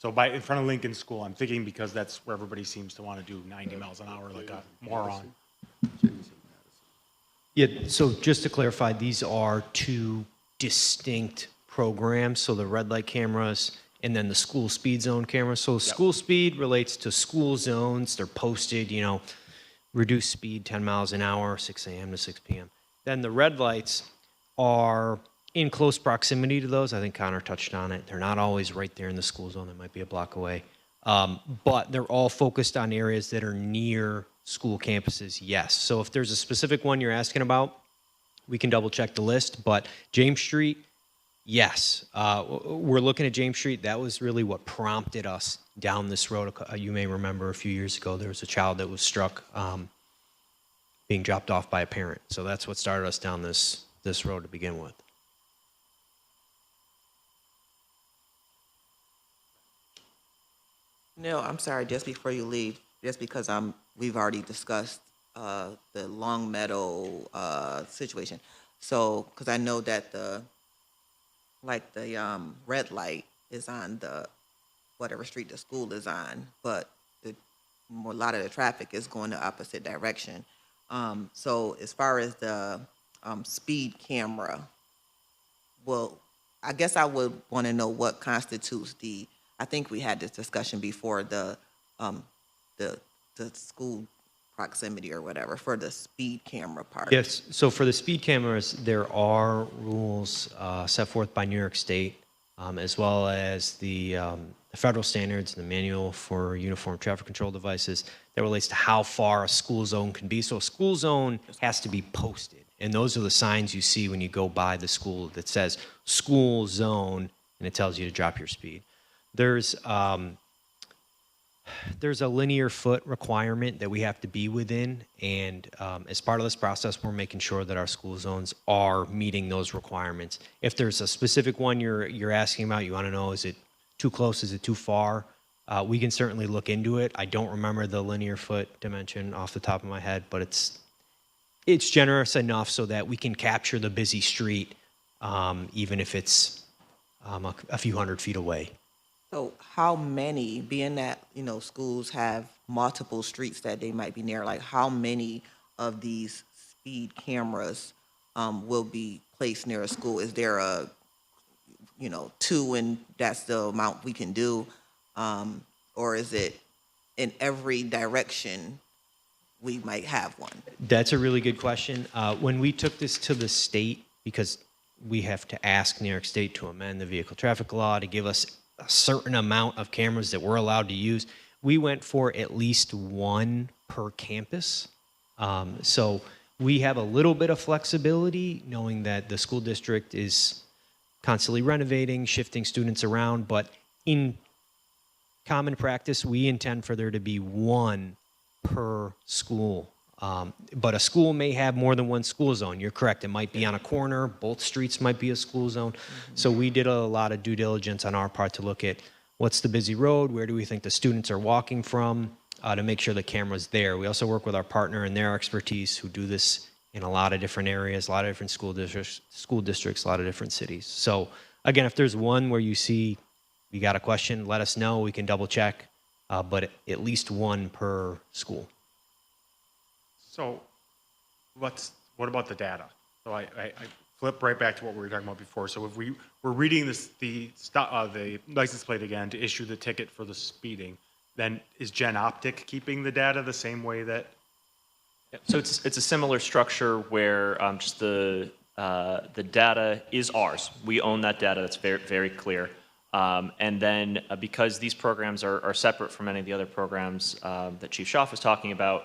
So in front of Lincoln School, I'm thinking because that's where everybody seems to want to do 90 miles an hour like a moron. Yeah, so just to clarify, these are two distinct programs. So the red light cameras and then the school speed zone cameras. So school speed relates to school zones. They're posted, reduced speed 10 miles an hour, 6 a.m. to 6 p.m. Then the red lights are in close proximity to those. I think Connor touched on it. They're not always right there in the school zone. They might be a block away. But they're all focused on areas that are near school campuses, yes. So if there's a specific one you're asking about, we can double check the list. But James Street, yes. We're looking at James Street. That was really what prompted us down this road. You may remember a few years ago, there was a child that was struck being dropped off by a parent. So that's what started us down this road to begin with. No, I'm sorry, just before you leave, just because we've already discussed the Long Meadow situation. So, because I know that the red light is on the whatever street the school is on, but a lot of the traffic is going the opposite direction. So as far as the speed camera, well, I guess I would want to know what constitutes I think we had this discussion before, the school proximity or whatever for the speed camera part. Yes, so for the speed cameras, there are rules set forth by New York State, as well as the federal standards, the manual for uniform traffic control devices that relates to how far a school zone can be. So a school zone has to be posted, and those are the signs you see when you go by the school that says school zone, and it tells you to drop your speed. There's a linear foot requirement that we have to be within, and as part of this process, we're making sure that our school zones are meeting those requirements. If there's a specific one you're asking about, you want to know, is it too close, is it too far? We can certainly look into it. I don't remember the linear foot dimension off the top of my head, but it's generous enough so that we can capture the busy street, even if it's a few hundred feet away. So how many, being that, schools have multiple streets that they might be near, like how many of these speed cameras will be placed near a school? Is there two and that's the amount we can do? Or is it in every direction we might have one? That's a really good question. When we took this to the state, because we have to ask New York State to amend the vehicle traffic law to give us a certain amount of cameras that we're allowed to use. We went for at least one per campus. So we have a little bit of flexibility, knowing that the school district is constantly renovating, shifting students around, but in common practice, we intend for there to be one per school. But a school may have more than one school zone. You're correct. It might be on a corner. Both streets might be a school zone. So we did a lot of due diligence on our part to look at what's the busy road, where do we think the students are walking from, to make sure the camera's there. We also work with our partner and their expertise who do this in a lot of different areas, a lot of different school districts, a lot of different cities. So again, if there's one where you see you got a question, let us know. We can double check, but at least one per school. So what about the data? So I flip right back to what we were talking about before. So if we're reading the license plate again to issue the ticket for the speeding, then is Genoptic keeping the data the same way that? So it's a similar structure where just the data is ours. We own that data. That's very, very clear. And then because these programs are separate from any of the other programs that Chief Schaaf was talking about,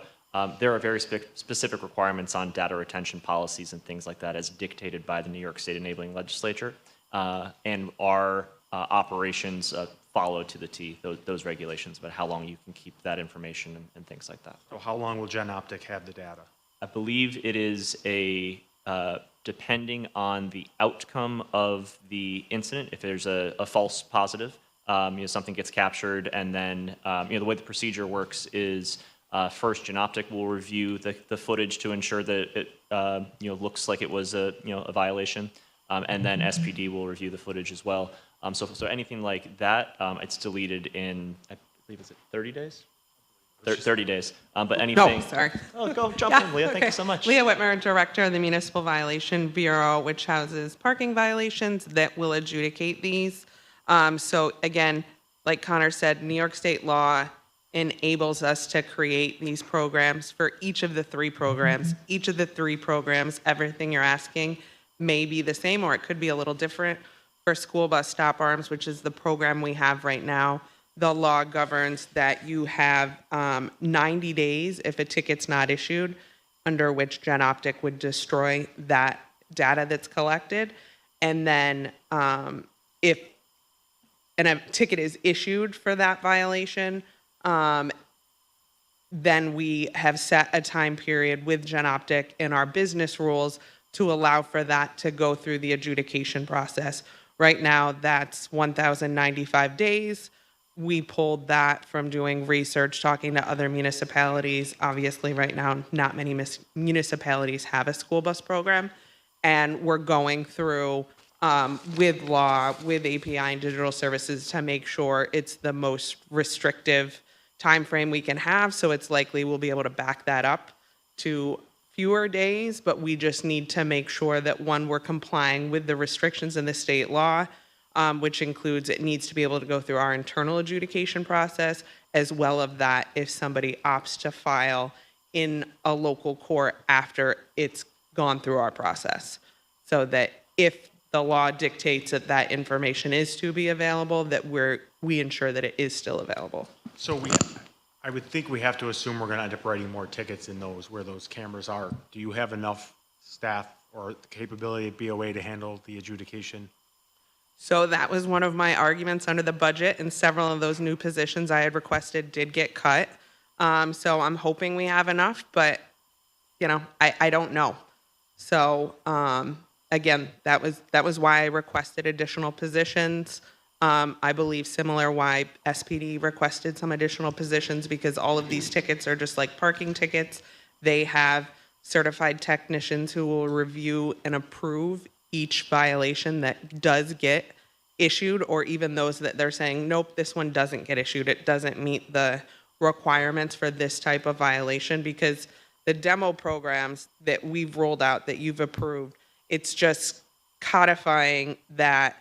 there are very specific requirements on data retention policies and things like that as dictated by the New York State Enabling Legislature. And our operations follow to the T those regulations about how long you can keep that information and things like that. So how long will Genoptic have the data? I believe it is depending on the outcome of the incident. If there's a false positive, something gets captured, and then the way the procedure works is first Genoptic will review the footage to ensure that it looks like it was a violation, and then SPD will review the footage as well. So anything like that, it's deleted in, I believe, is it 30 days? 30 days. But anything. No, sorry. Oh, go jump in, Leah. Thank you so much. Leah Whitmer, Director of the Municipal Violation Bureau, which houses parking violations that will adjudicate these. So again, like Connor said, New York State law enables us to create these programs for each of the three programs. Each of the three programs, everything you're asking may be the same, or it could be a little different. For school bus stop arms, which is the program we have right now, the law governs that you have 90 days if a ticket's not issued, under which Genoptic would destroy that data that's collected. And then if a ticket is issued for that violation, then we have set a time period with Genoptic in our business rules to allow for that to go through the adjudication process. Right now, that's 1,095 days. We pulled that from doing research, talking to other municipalities. Obviously, right now, not many municipalities have a school bus program. And we're going through with law, with API and digital services to make sure it's the most restrictive time frame we can have. So it's likely we'll be able to back that up to fewer days, but we just need to make sure that, one, we're complying with the restrictions in the state law, which includes it needs to be able to go through our internal adjudication process, as well as that if somebody opts to file in a local court after it's gone through our process. So that if the law dictates that that information is to be available, that we ensure that it is still available. So I would think we have to assume we're going to end up writing more tickets in those where those cameras are. Do you have enough staff or the capability at BOA to handle the adjudication? So that was one of my arguments under the budget, and several of those new positions I had requested did get cut. So I'm hoping we have enough, but I don't know. So again, that was why I requested additional positions. I believe similar why SPD requested some additional positions, because all of these tickets are just like parking tickets. They have certified technicians who will review and approve each violation that does get issued, or even those that they're saying, nope, this one doesn't get issued. It doesn't meet the requirements for this type of violation, because the demo programs that we've rolled out that you've approved, it's just codifying that,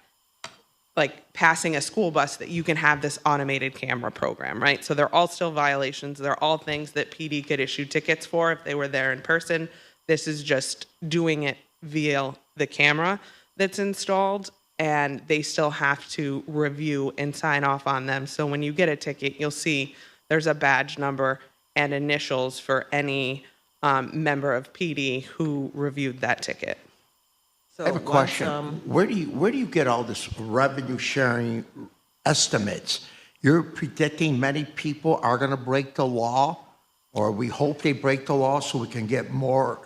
like passing a school bus, that you can have this automated camera program, right? So they're all still violations. They're all things that PD could issue tickets for if they were there in person. This is just doing it via the camera that's installed. and they still have to review and sign off on them. So when you get a ticket, you'll see there's a badge number and initials for any member of PD who reviewed that ticket. So I have a once, question. Where do you get all this revenue sharing estimates? You're predicting many people are going to break the law, or we hope they break the law so we can get more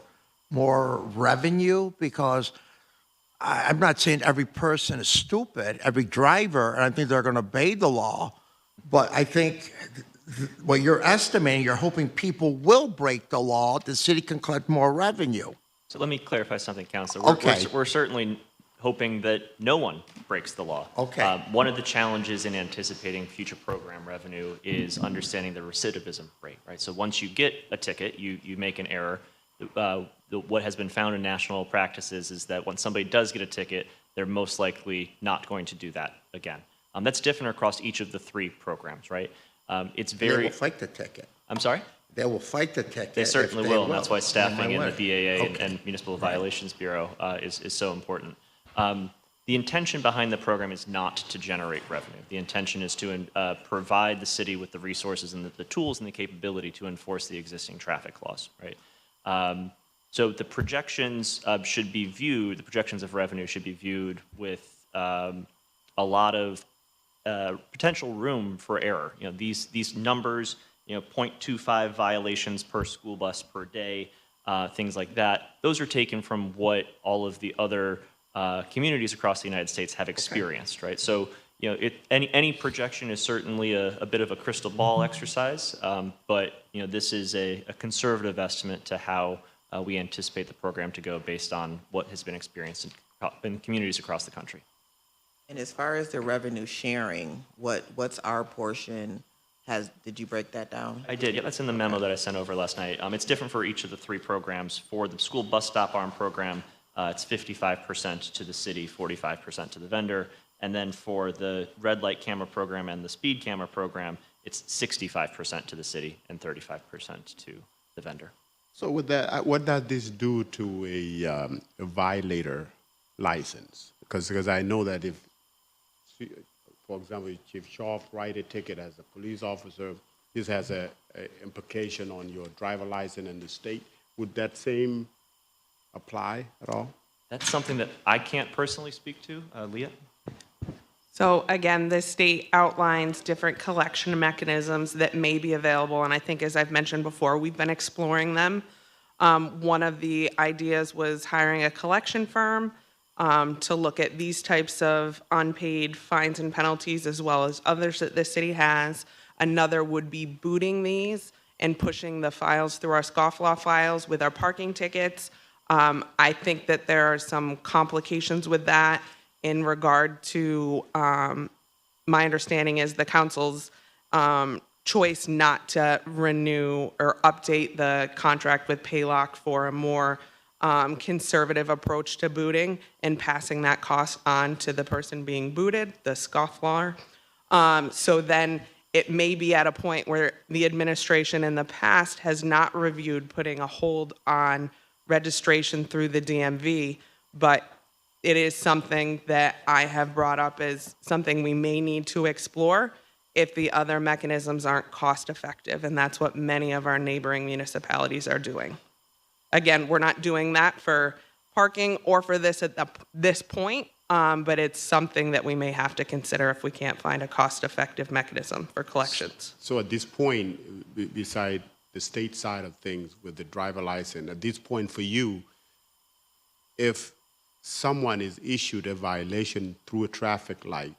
revenue? Because I'm not saying every person is stupid, every driver, and I think they're going to obey the law, but I think what you're estimating, you're hoping people will break the law, the city can collect more revenue. So let me clarify something, Councilor. We're, Okay. we're certainly hoping that no one breaks the law. Okay. One of the challenges in anticipating future program revenue is understanding the recidivism rate, right? So once you get a ticket, you make an error. What has been found in national practices is that when somebody does get a ticket, they're most likely not going to do that again. That's different across each of the three programs, right? It's They very. will fight the ticket. I'm sorry? They will fight the ticket. They if certainly will, and that's why And staffing they in the will. BAA Okay. and Municipal Violations Bureau is so important. The intention behind the program is not to generate revenue. The intention is to provide the city with the resources and the tools and the capability to enforce the existing traffic laws, right? So the projections should be viewed, the projections of revenue should be viewed with a lot of potential room for error. You know, these numbers, 0.25 violations per school bus per day, things like that, those are taken from what all of the other communities across the United States have experienced, right? So, any projection is certainly a bit of a crystal ball exercise, but, this is a conservative estimate to how we anticipate the program to go based on what has been experienced in communities across the country. and as far as the revenue sharing, what's our portion? Did you break that down? I did. Yeah, that's in the memo that I sent over last night. It's different for each of the three programs. For the school bus stop arm program, it's 55% to the city, 45% to the vendor. And then for the red light camera program and the speed camera program, it's 65% to the city and 35% to the vendor. So with that, what does this do to a violator license? Because I know that if, for example, Chief Schaaf write a ticket as a police officer, this has a implication on your driver license in the state. Would that same apply at all? That's something that I can't personally speak to. Leah? So again, the state outlines different collection mechanisms that may be available, and I think, as I've mentioned before, we've been exploring them. One of the ideas was hiring a collection firm to look at these types of unpaid fines and penalties, as well as others that the city has. Another would be booting these and pushing the files through our scofflaw files with our parking tickets. I think that there are some complications with that in regard to, my understanding is the council's choice not to renew or update the contract with Paylock for a more conservative approach to booting and passing that cost on to the person being booted, the scofflawer. So then it may be at a point where the administration in the past has not reviewed putting a hold on registration through the DMV, but it is something that I have brought up as something we may need to explore if the other mechanisms aren't cost effective, and that's what many of our neighboring municipalities are doing. Again, we're not doing that for parking or for this at this point, but it's something that we may have to consider if we can't find a cost-effective mechanism for collections. So at this point, beside the state side of things with the driver license, at this point for you, if someone is issued a violation through a traffic light,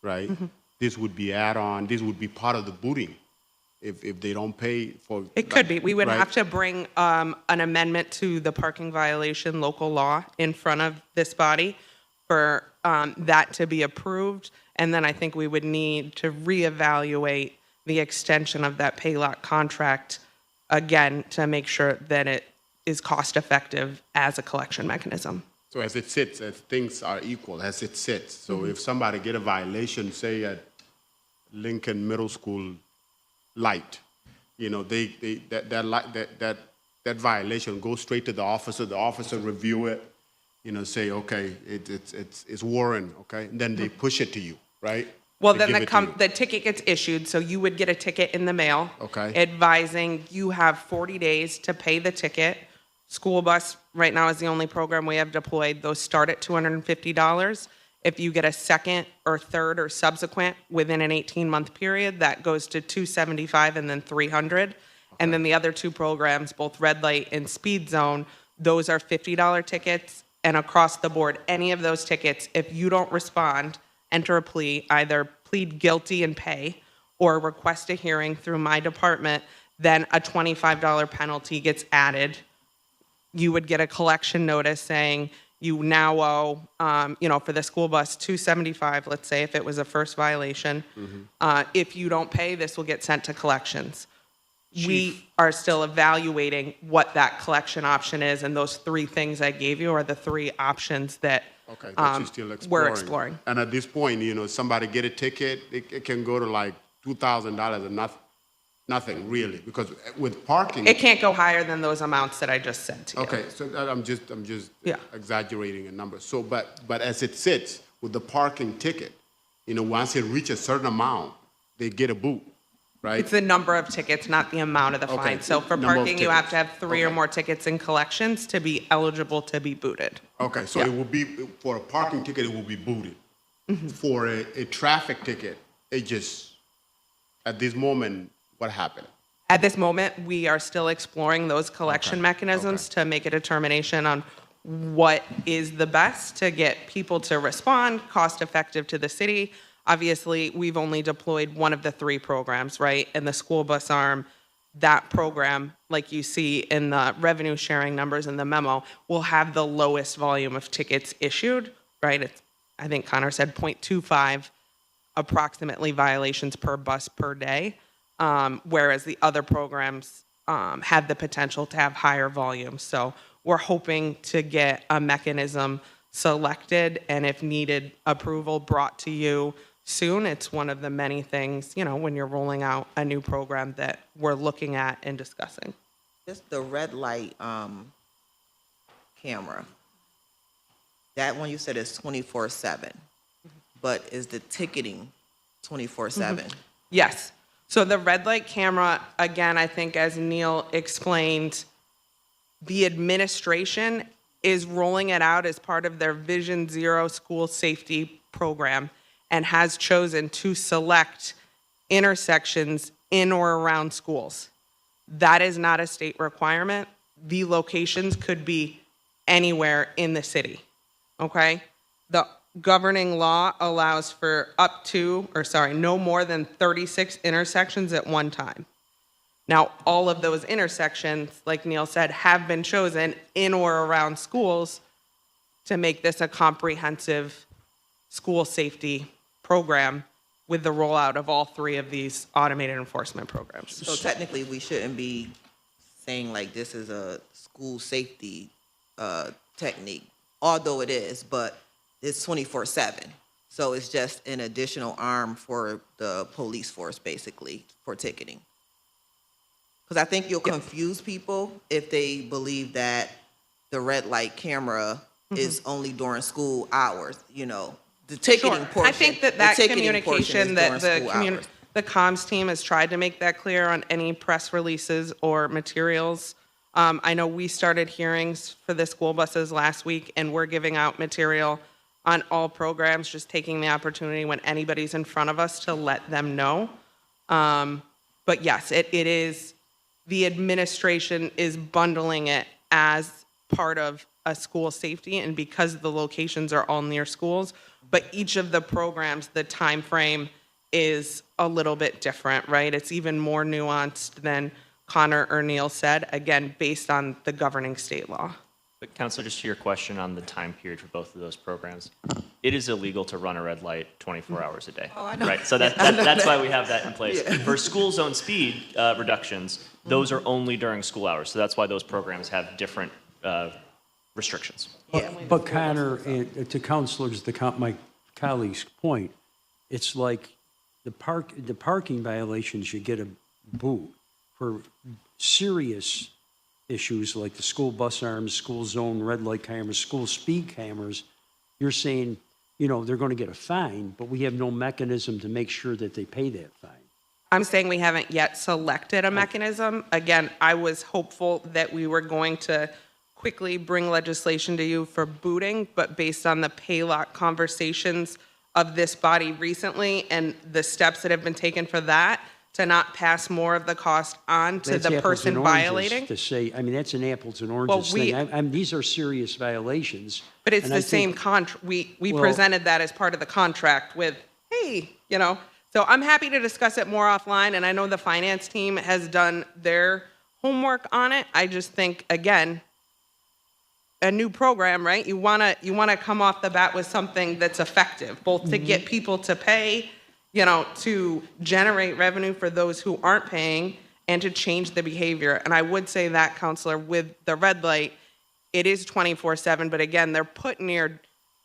right? Mm-hmm. This would be add-on, this would be part of the booting if they don't pay for. It could be. We would right? have to bring an amendment to the parking violation local law in front of this body for that to be approved. And then I think we would need to reevaluate the extension of that Paylock contract again to make sure that it is cost effective as a collection mechanism. So as it sits, as things are equal, as it sits. So if somebody get a violation, say at Lincoln Middle School light, that violation goes straight to the officer review it, say, okay, it's Warren, okay? And then they push it to you, right? Well, They then give it to you. the ticket gets issued, so you would get a ticket in the mail. Okay. Advising you have 40 days to pay the ticket. School bus right now is the only program we have deployed. Those start at $250. If you get a second or third or subsequent within an 18-month period, that goes to $275 and then $300. And then the other two programs, both red light and speed zone, those are $50 tickets. And across the board, any of those tickets, if you don't respond, enter a plea, either plead guilty and pay or request a hearing through my department, then a $25 penalty gets added. You would get a collection notice saying you now owe, for the school bus, $275, let's say, if it was a first violation. If you don't pay, this will get sent to collections. We are still evaluating what that collection option is, and those three things I gave you are the three options that Okay, that you're still exploring. we're exploring. And at this point, somebody get a ticket, it can go to like $2,000 and nothing really, because with parking. It can't go higher than those amounts that I just said to you. Okay, so I'm just Yeah. exaggerating a number. So, but as it sits with the parking ticket, once it reaches a certain amount, they get a boot, right? It's the number of tickets, not the amount of the Okay, fine. So for number of parking, you have tickets. to have three or Okay. more tickets in collections to be eligible to be booted. Okay, so Yeah. it will be, for a parking ticket, it will be booted. Mm-hmm. For a traffic ticket, at this moment, what happened? At this moment, we are still exploring those collection Okay, mechanisms to make a determination on what is the best to get people to respond, cost effective to the city. Obviously, we've only deployed one of the three programs, right? And the school bus arm, that program, like you see in the revenue sharing numbers in the memo, will have the lowest volume of tickets issued, right? It's, I think Connor said 0.25 approximately violations per bus per day. Whereas the other programs have the potential to have higher volumes. So we're hoping to get a mechanism selected and, if needed, approval brought to you soon. It's one of the many things, when you're rolling out a new program that we're looking at and discussing. Just the red light camera. That one you said is 24/7, but is the ticketing 24/7? Yes. So the red light camera, again, I think as Neil explained, the administration is rolling it out as part of their Vision Zero school safety program and has chosen to select intersections in or around schools. That is not a state requirement. The locations could be anywhere in the city, okay? The governing law allows for no more than 36 intersections at one time. Now, all of those intersections, like Neil said, have been chosen in or around schools to make this a comprehensive school safety program with the rollout of all three of these automated enforcement programs. So technically, we shouldn't be saying like this is a school safety technique, although it is, but it's 24/7. So it's just an additional arm for the police force, basically, for ticketing. Because I think you'll confuse people if they believe that the red light camera is only during school hours, the ticketing Sure. portion. I think that the ticketing communication portion that is during school hours. the comms team has tried to make that clear on any press releases or materials. I know we started hearings for the school buses last week, and we're giving out material on all programs, just taking the opportunity when anybody's in front of us to let them know. But yes, it is, the administration is bundling it as part of a school safety, and because the locations are all near schools, but each of the programs, the time frame is a little bit different, right? It's even more nuanced than Connor or Neil said, again, based on the governing state law. But Counselor, just to your question on the time period for both of those programs, it is illegal to run a red light 24 hours a day. Oh, I know. Right, so that's why we have that in place. For school zone speed reductions, those are only during school hours, so that's why those programs have different restrictions. But Connor, to counselors, my colleague's point, it's like the parking violations, you get a boot. For serious issues like the school bus arms, school zone, red light cameras, school speed cameras, you're saying, you know, they're going to get a fine, but we have no mechanism to make sure that they pay that fine. I'm saying we haven't yet selected a mechanism. Again, I was hopeful that we were going to quickly bring legislation to you for booting, but based on the pay lock conversations of this body recently and the steps that have been taken for that, to not pass more of the cost on to That's the apples person and oranges violating. To say, I mean, that's an apples and oranges we- thing. These are serious violations. But it's and the I same think- contract. We Well- presented that as part of the contract with, hey, you know. So I'm happy to discuss it more offline, and I know the finance team has done their homework on it. I just think, again, a new program, right? You wanna come off the bat with something that's effective, both to get people to pay, you know, to generate revenue for those who aren't paying, and to change the behavior. And I would say that, Counselor, with the red light, it is 24/7, but again, they're put near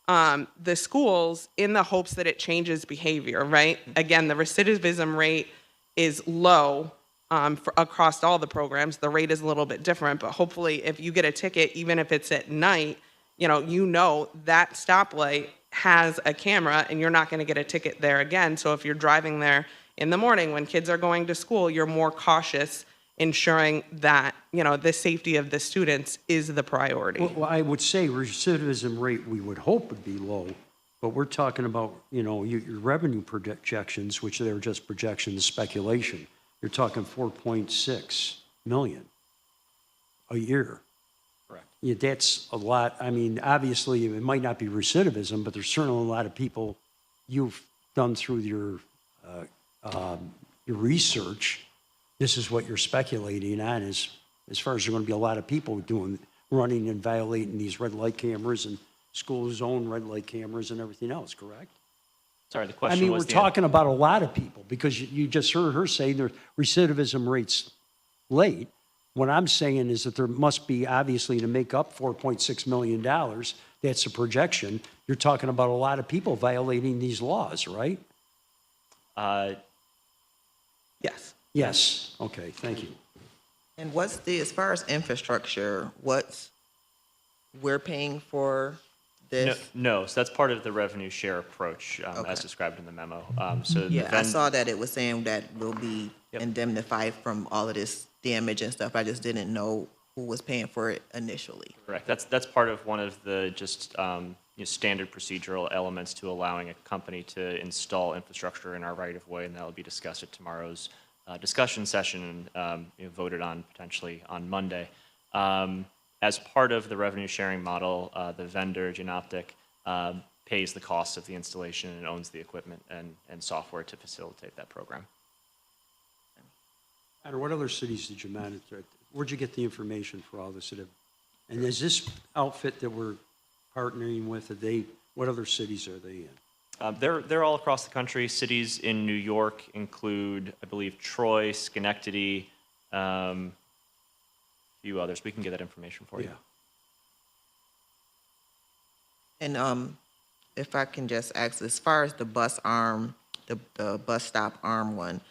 the schools in the hopes that it changes behavior, right? Again, the recidivism rate is low across all the programs. The rate is a little bit different, but hopefully if you get a ticket, even if it's at night, you know that stoplight has a camera and you're not going to get a ticket there again. So if you're driving there in the morning when kids are going to school, you're more cautious, ensuring that, you know, the safety of the students is the priority. Well, I would say recidivism rate, we would hope would be low, but we're talking about, you know, your revenue projections, which they're just projections, speculation. You're talking 4.6 million a year. Correct. Yeah, that's a lot. I mean, obviously, it might not be recidivism, but there's certainly a lot of people you've done through your research. This is what you're speculating on, as far as there are going to be a lot of people running and violating these red light cameras and school zone red light cameras and everything else, correct? Sorry, the I question mean, was. we're talking about a lot of people, because you just heard her say the recidivism rate's late. What I'm saying is that there must be, obviously, to make up $4.6 million, that's a projection. You're talking about a lot of people violating these laws, right? Yes. Yes. Okay, thank you. And as far as infrastructure, we're paying for this? No, so that's part of the revenue share approach, as described in the memo. So the Yeah, I ven- saw that it was saying that we'll be Yep. indemnified from all of this damage and stuff. I just didn't know who was paying for it initially. Correct. That's part of one of the just standard procedural elements to allowing a company to install infrastructure in our right of way, and that will be discussed at tomorrow's discussion session and voted on potentially on Monday. As part of the revenue sharing model, the vendor, Genoptic, pays the cost of the installation and owns the equipment and software to facilitate that program. Or what other cities did you monitor? Where'd you get the information for all this? And is this outfit that we're partnering with, what other cities are they in? They're all across the country. Cities in New York include, I believe, Troy, Schenectady, a few others. We can get that information for you. Yeah. And if I can just ask, as far as the bus arm, the bus stop arm one,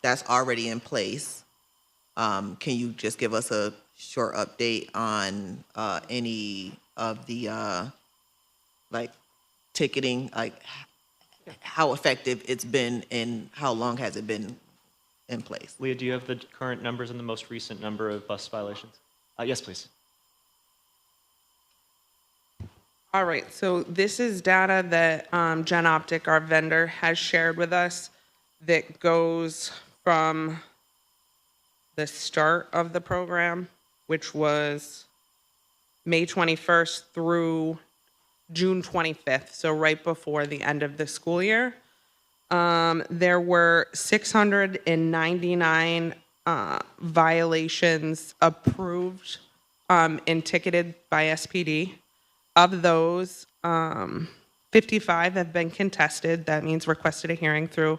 that's already in place. Can you just give us a short update on any of the like ticketing, like how effective it's been and how long has it been in place? Leah, do you have the current numbers and the most recent number of bus violations? Yes, please. All right, so this is data that Genoptic, our vendor, has shared with us that goes from the start of the program, which was May 21st through June 25th, so right before the end of the school year. There were 699 violations approved and ticketed by SPD. Of those, 55 have been contested. That means requested a hearing through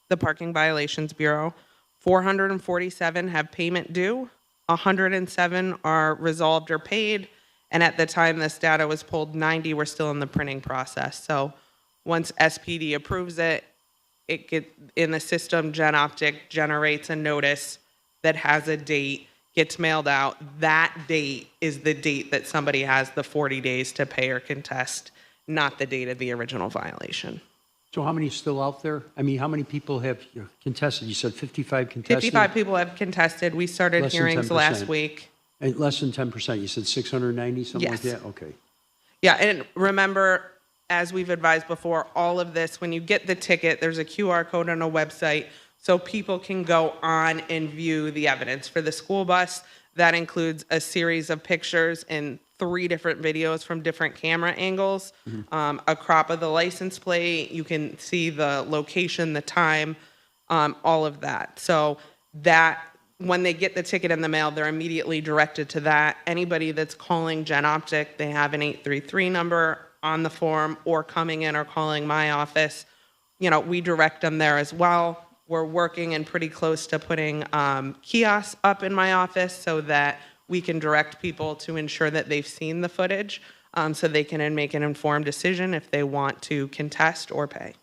the Parking Violations Bureau. 447 have payment due. 107 are resolved or paid. And at the time this data was pulled, 90 were still in the printing process. So once SPD approves it, it gets in the system. Genoptic generates a notice that has a date, gets mailed out, that date is the date that somebody has the 40 days to pay or contest, not the date of the original violation. So how many still out there? I mean, how many people have contested? You said 55 contested? 55 people have contested. We started Less than hearings 10%. last week. And less than 10%. You said 690, something like Yes. that? Okay. Yeah, and remember, as we've advised before, all of this, when you get the ticket, there's a QR code on a website so people can go on and view the evidence. For the school bus, that includes a series of pictures and 3 different videos from different camera angles, a crop of the license plate, you can see the location, the time, all of that. So that, when they get the ticket in the mail, they're immediately directed to that. Anybody that's calling Genoptic, they have an 833 number on the form, or coming in or calling my office, you know, we direct them there as well. We're working and pretty close to putting kiosks up in my office so that we can direct people to ensure that they've seen the footage, so they can make an informed decision if they want to contest or pay.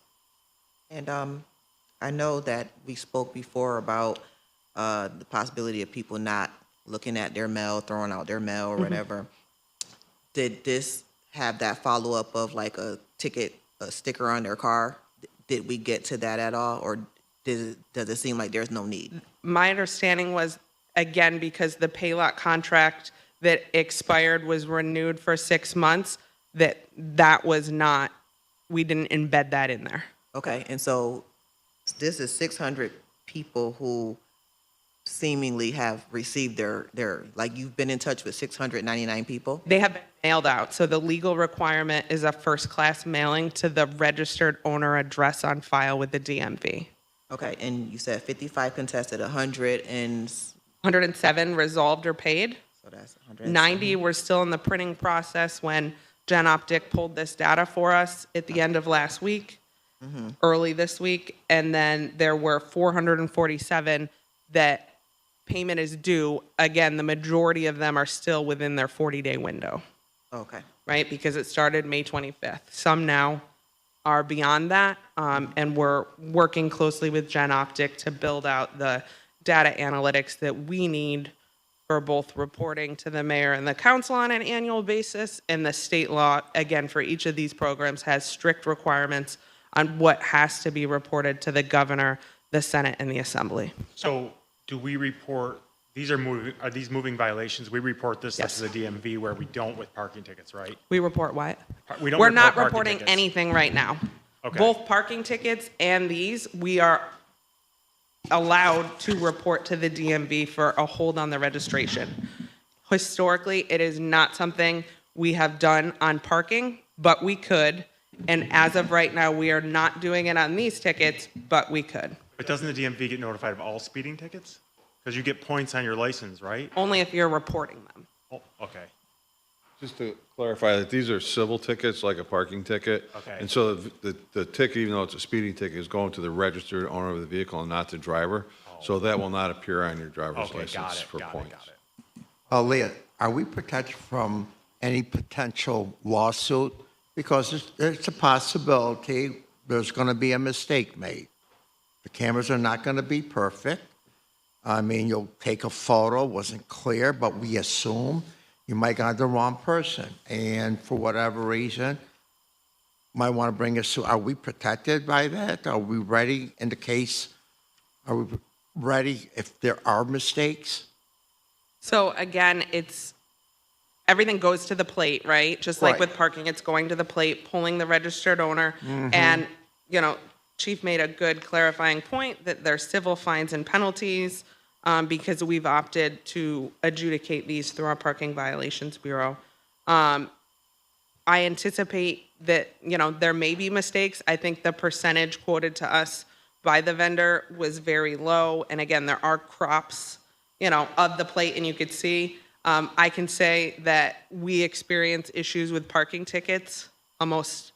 And I know that we spoke before about the possibility of people not looking at their mail, throwing out their mail or whatever. Did this have that follow-up of like a ticket, a sticker on their car? Did we get to that at all, or does it seem like there's no need? My understanding was, again, because the Paylot contract that expired was renewed for 6 months, that was not, we didn't embed that in there. Okay, and so this is 600 people who seemingly have received their, like, you've been in touch with 699 people? They have been mailed out. So the legal requirement is a first-class mailing to the registered owner address on file with the DMV. Okay, and you said 55 contested, 100 and, 107 resolved or paid. so that's 100. 90 were still in the printing process when Genoptic pulled this data for us at the end of last week, early this week. And then there were 447 that payment is due. Again, the majority of them are still within their 40-day window, Okay, right? Because it started May 25th. Some now are beyond that, and we're working closely with Genoptic to build out the data analytics that we need for both reporting to the mayor and the council on an annual basis, and the state law, again, for each of these programs has strict requirements on what has to be reported to the governor, the Senate, and the Assembly. So do we report, are these moving violations? We report this Yes. to the DMV where we don't with parking tickets, right? We report what? We don't We're report not parking reporting tickets. anything right now. Okay. Both parking tickets and these, we are allowed to report to the DMV for a hold on the registration. Historically, it is not something we have done on parking, but we could. And as of right now, we are not doing it on these tickets, but we could. But doesn't the DMV get notified of all speeding tickets? Because you get points on your license, right? Only if you're reporting them. Oh, okay. Just to clarify that these are civil tickets, like a parking ticket. Okay. And so the ticket, even though it's a speeding ticket, is going to the registered owner of the vehicle and not the driver. So that will not appear on your driver's Okay, got license it, for got it, points. got it. Leah, are we protected from any potential lawsuit? Because there's a possibility there's going to be a mistake made. The cameras are not going to be perfect. I mean, you'll take a photo, wasn't clear, but we assume you might got the wrong person. And for whatever reason, might want to bring a suit. Are we protected by that? Are we ready in the case? Are we ready if there are mistakes? So again, everything goes to the plate, right? Just like Right. with parking, it's going to the plate, pulling the registered owner. And, you know, Chief made a good clarifying point that there's civil fines and penalties because we've opted to adjudicate these through our Parking Violations Bureau. I anticipate that, you know, there may be mistakes. I think the percentage quoted to us by the vendor was very low. And again, there are crops, you know, of the plate, and you could see. I can say that we experience issues with parking tickets almost,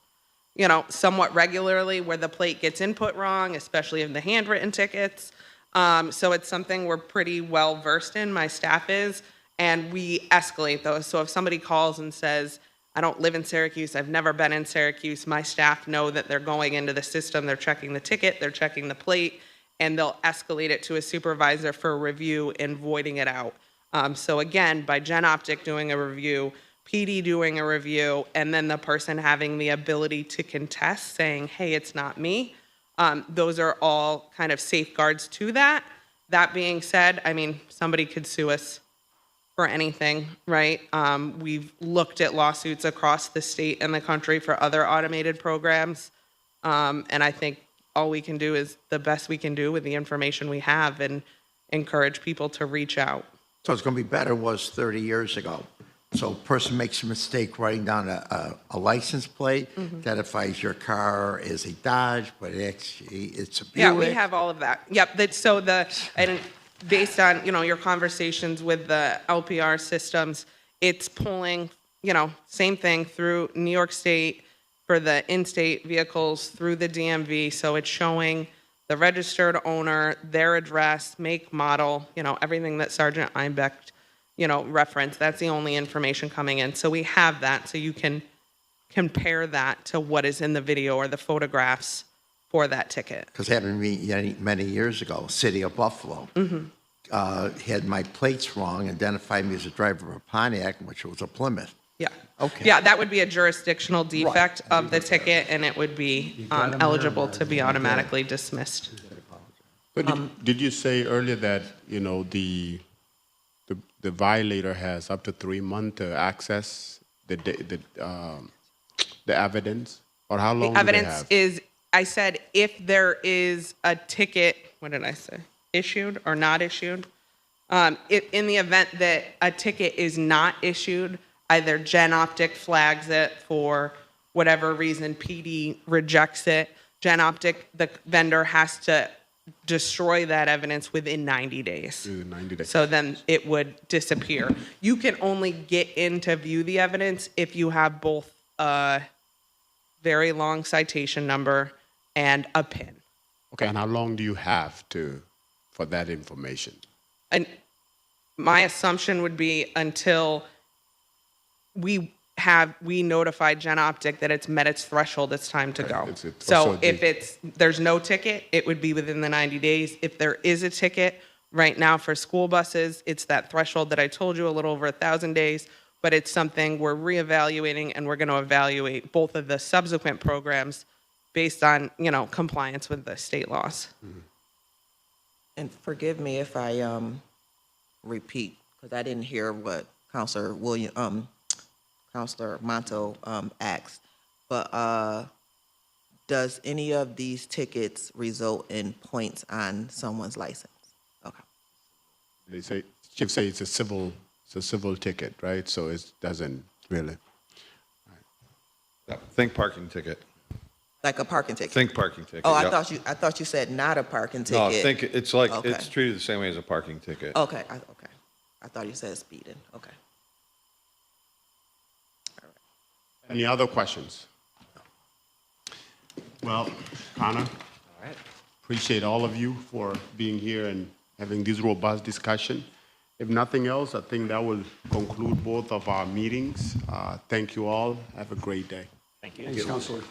you know, somewhat regularly where the plate gets input wrong, especially in the handwritten tickets. So it's something we're pretty well versed in, my staff is, and we escalate those. So if somebody calls and says, I don't live in Syracuse, I've never been in Syracuse, my staff know that they're going into the system, they're checking the ticket, they're checking the plate, and they'll escalate it to a supervisor for review and voiding it out. So again, by Gen Optic doing a review, PD doing a review, and then the person having the ability to contest, saying, hey, it's not me, those are all kind of safeguards to that. That being said, I mean, somebody could sue us for anything, right? We've looked at lawsuits across the state and the country for other automated programs. And I think all we can do is the best we can do with the information we have and encourage people to reach out. So it's going to be better was 30 years ago. So a person makes a mistake writing down a license plate, identifies your car as a Dodge, but actually it's a Buick. Yeah, we have all of that. Yep. And based on, your conversations with the LPR systems, it's pulling, same thing through New York State for the in-state vehicles through the DMV. So it's showing the registered owner, their address, make, model, everything that Sergeant Einbeck, referenced. That's the only information coming in. So we have that, so you can compare that to what is in the video or the photographs for that ticket. Because happened to me many years ago, City of Buffalo. Had my plates wrong, identified me as a driver of a Pontiac, which was a Plymouth. Yeah. Okay. Yeah, that would be a jurisdictional defect of the ticket, and it would be eligible to be automatically dismissed. But did you say earlier that, the violator has up to 3 months to access the evidence? Or how long The do they evidence have? is, I said, if there is a ticket, what did I say? Issued or not issued? In the event that a ticket is not issued, either Gen Optic flags it for whatever reason, PD rejects it. Gen Optic, the vendor, has to destroy that evidence within 90 days. Within 90 days. So then it would disappear. You can only get in to view the evidence if you have both a very long citation number and a PIN. Okay, and how long do you have for that information? And my assumption would be until we notified Gen Optic that it's met its threshold, it's time to go. So if there's no ticket, it would be within the 90 days. If there is a ticket, right now for school buses, it's that threshold that I told you, a little over 1,000 days, but it's something we're reevaluating, and we're going to evaluate both of the subsequent programs based on, compliance with the state laws. And forgive me if I repeat, because I didn't hear what Counselor Monto asked. But does any of these tickets result in points on someone's license? Okay. They say, Chief say it's a civil ticket, right? So it doesn't really. Think parking ticket. Like a parking ticket? Think parking ticket. Oh, yep. I thought you said not a parking ticket. No, think it's like, Okay. it's treated the same way as a parking ticket. Okay, okay. I thought you said speeding. Okay. Any other questions? Well, Connor, appreciate all of you for being here and having this robust discussion. If nothing else, I think that will conclude both of our meetings. Thank you all. Have a great day. Thanks, Counselor.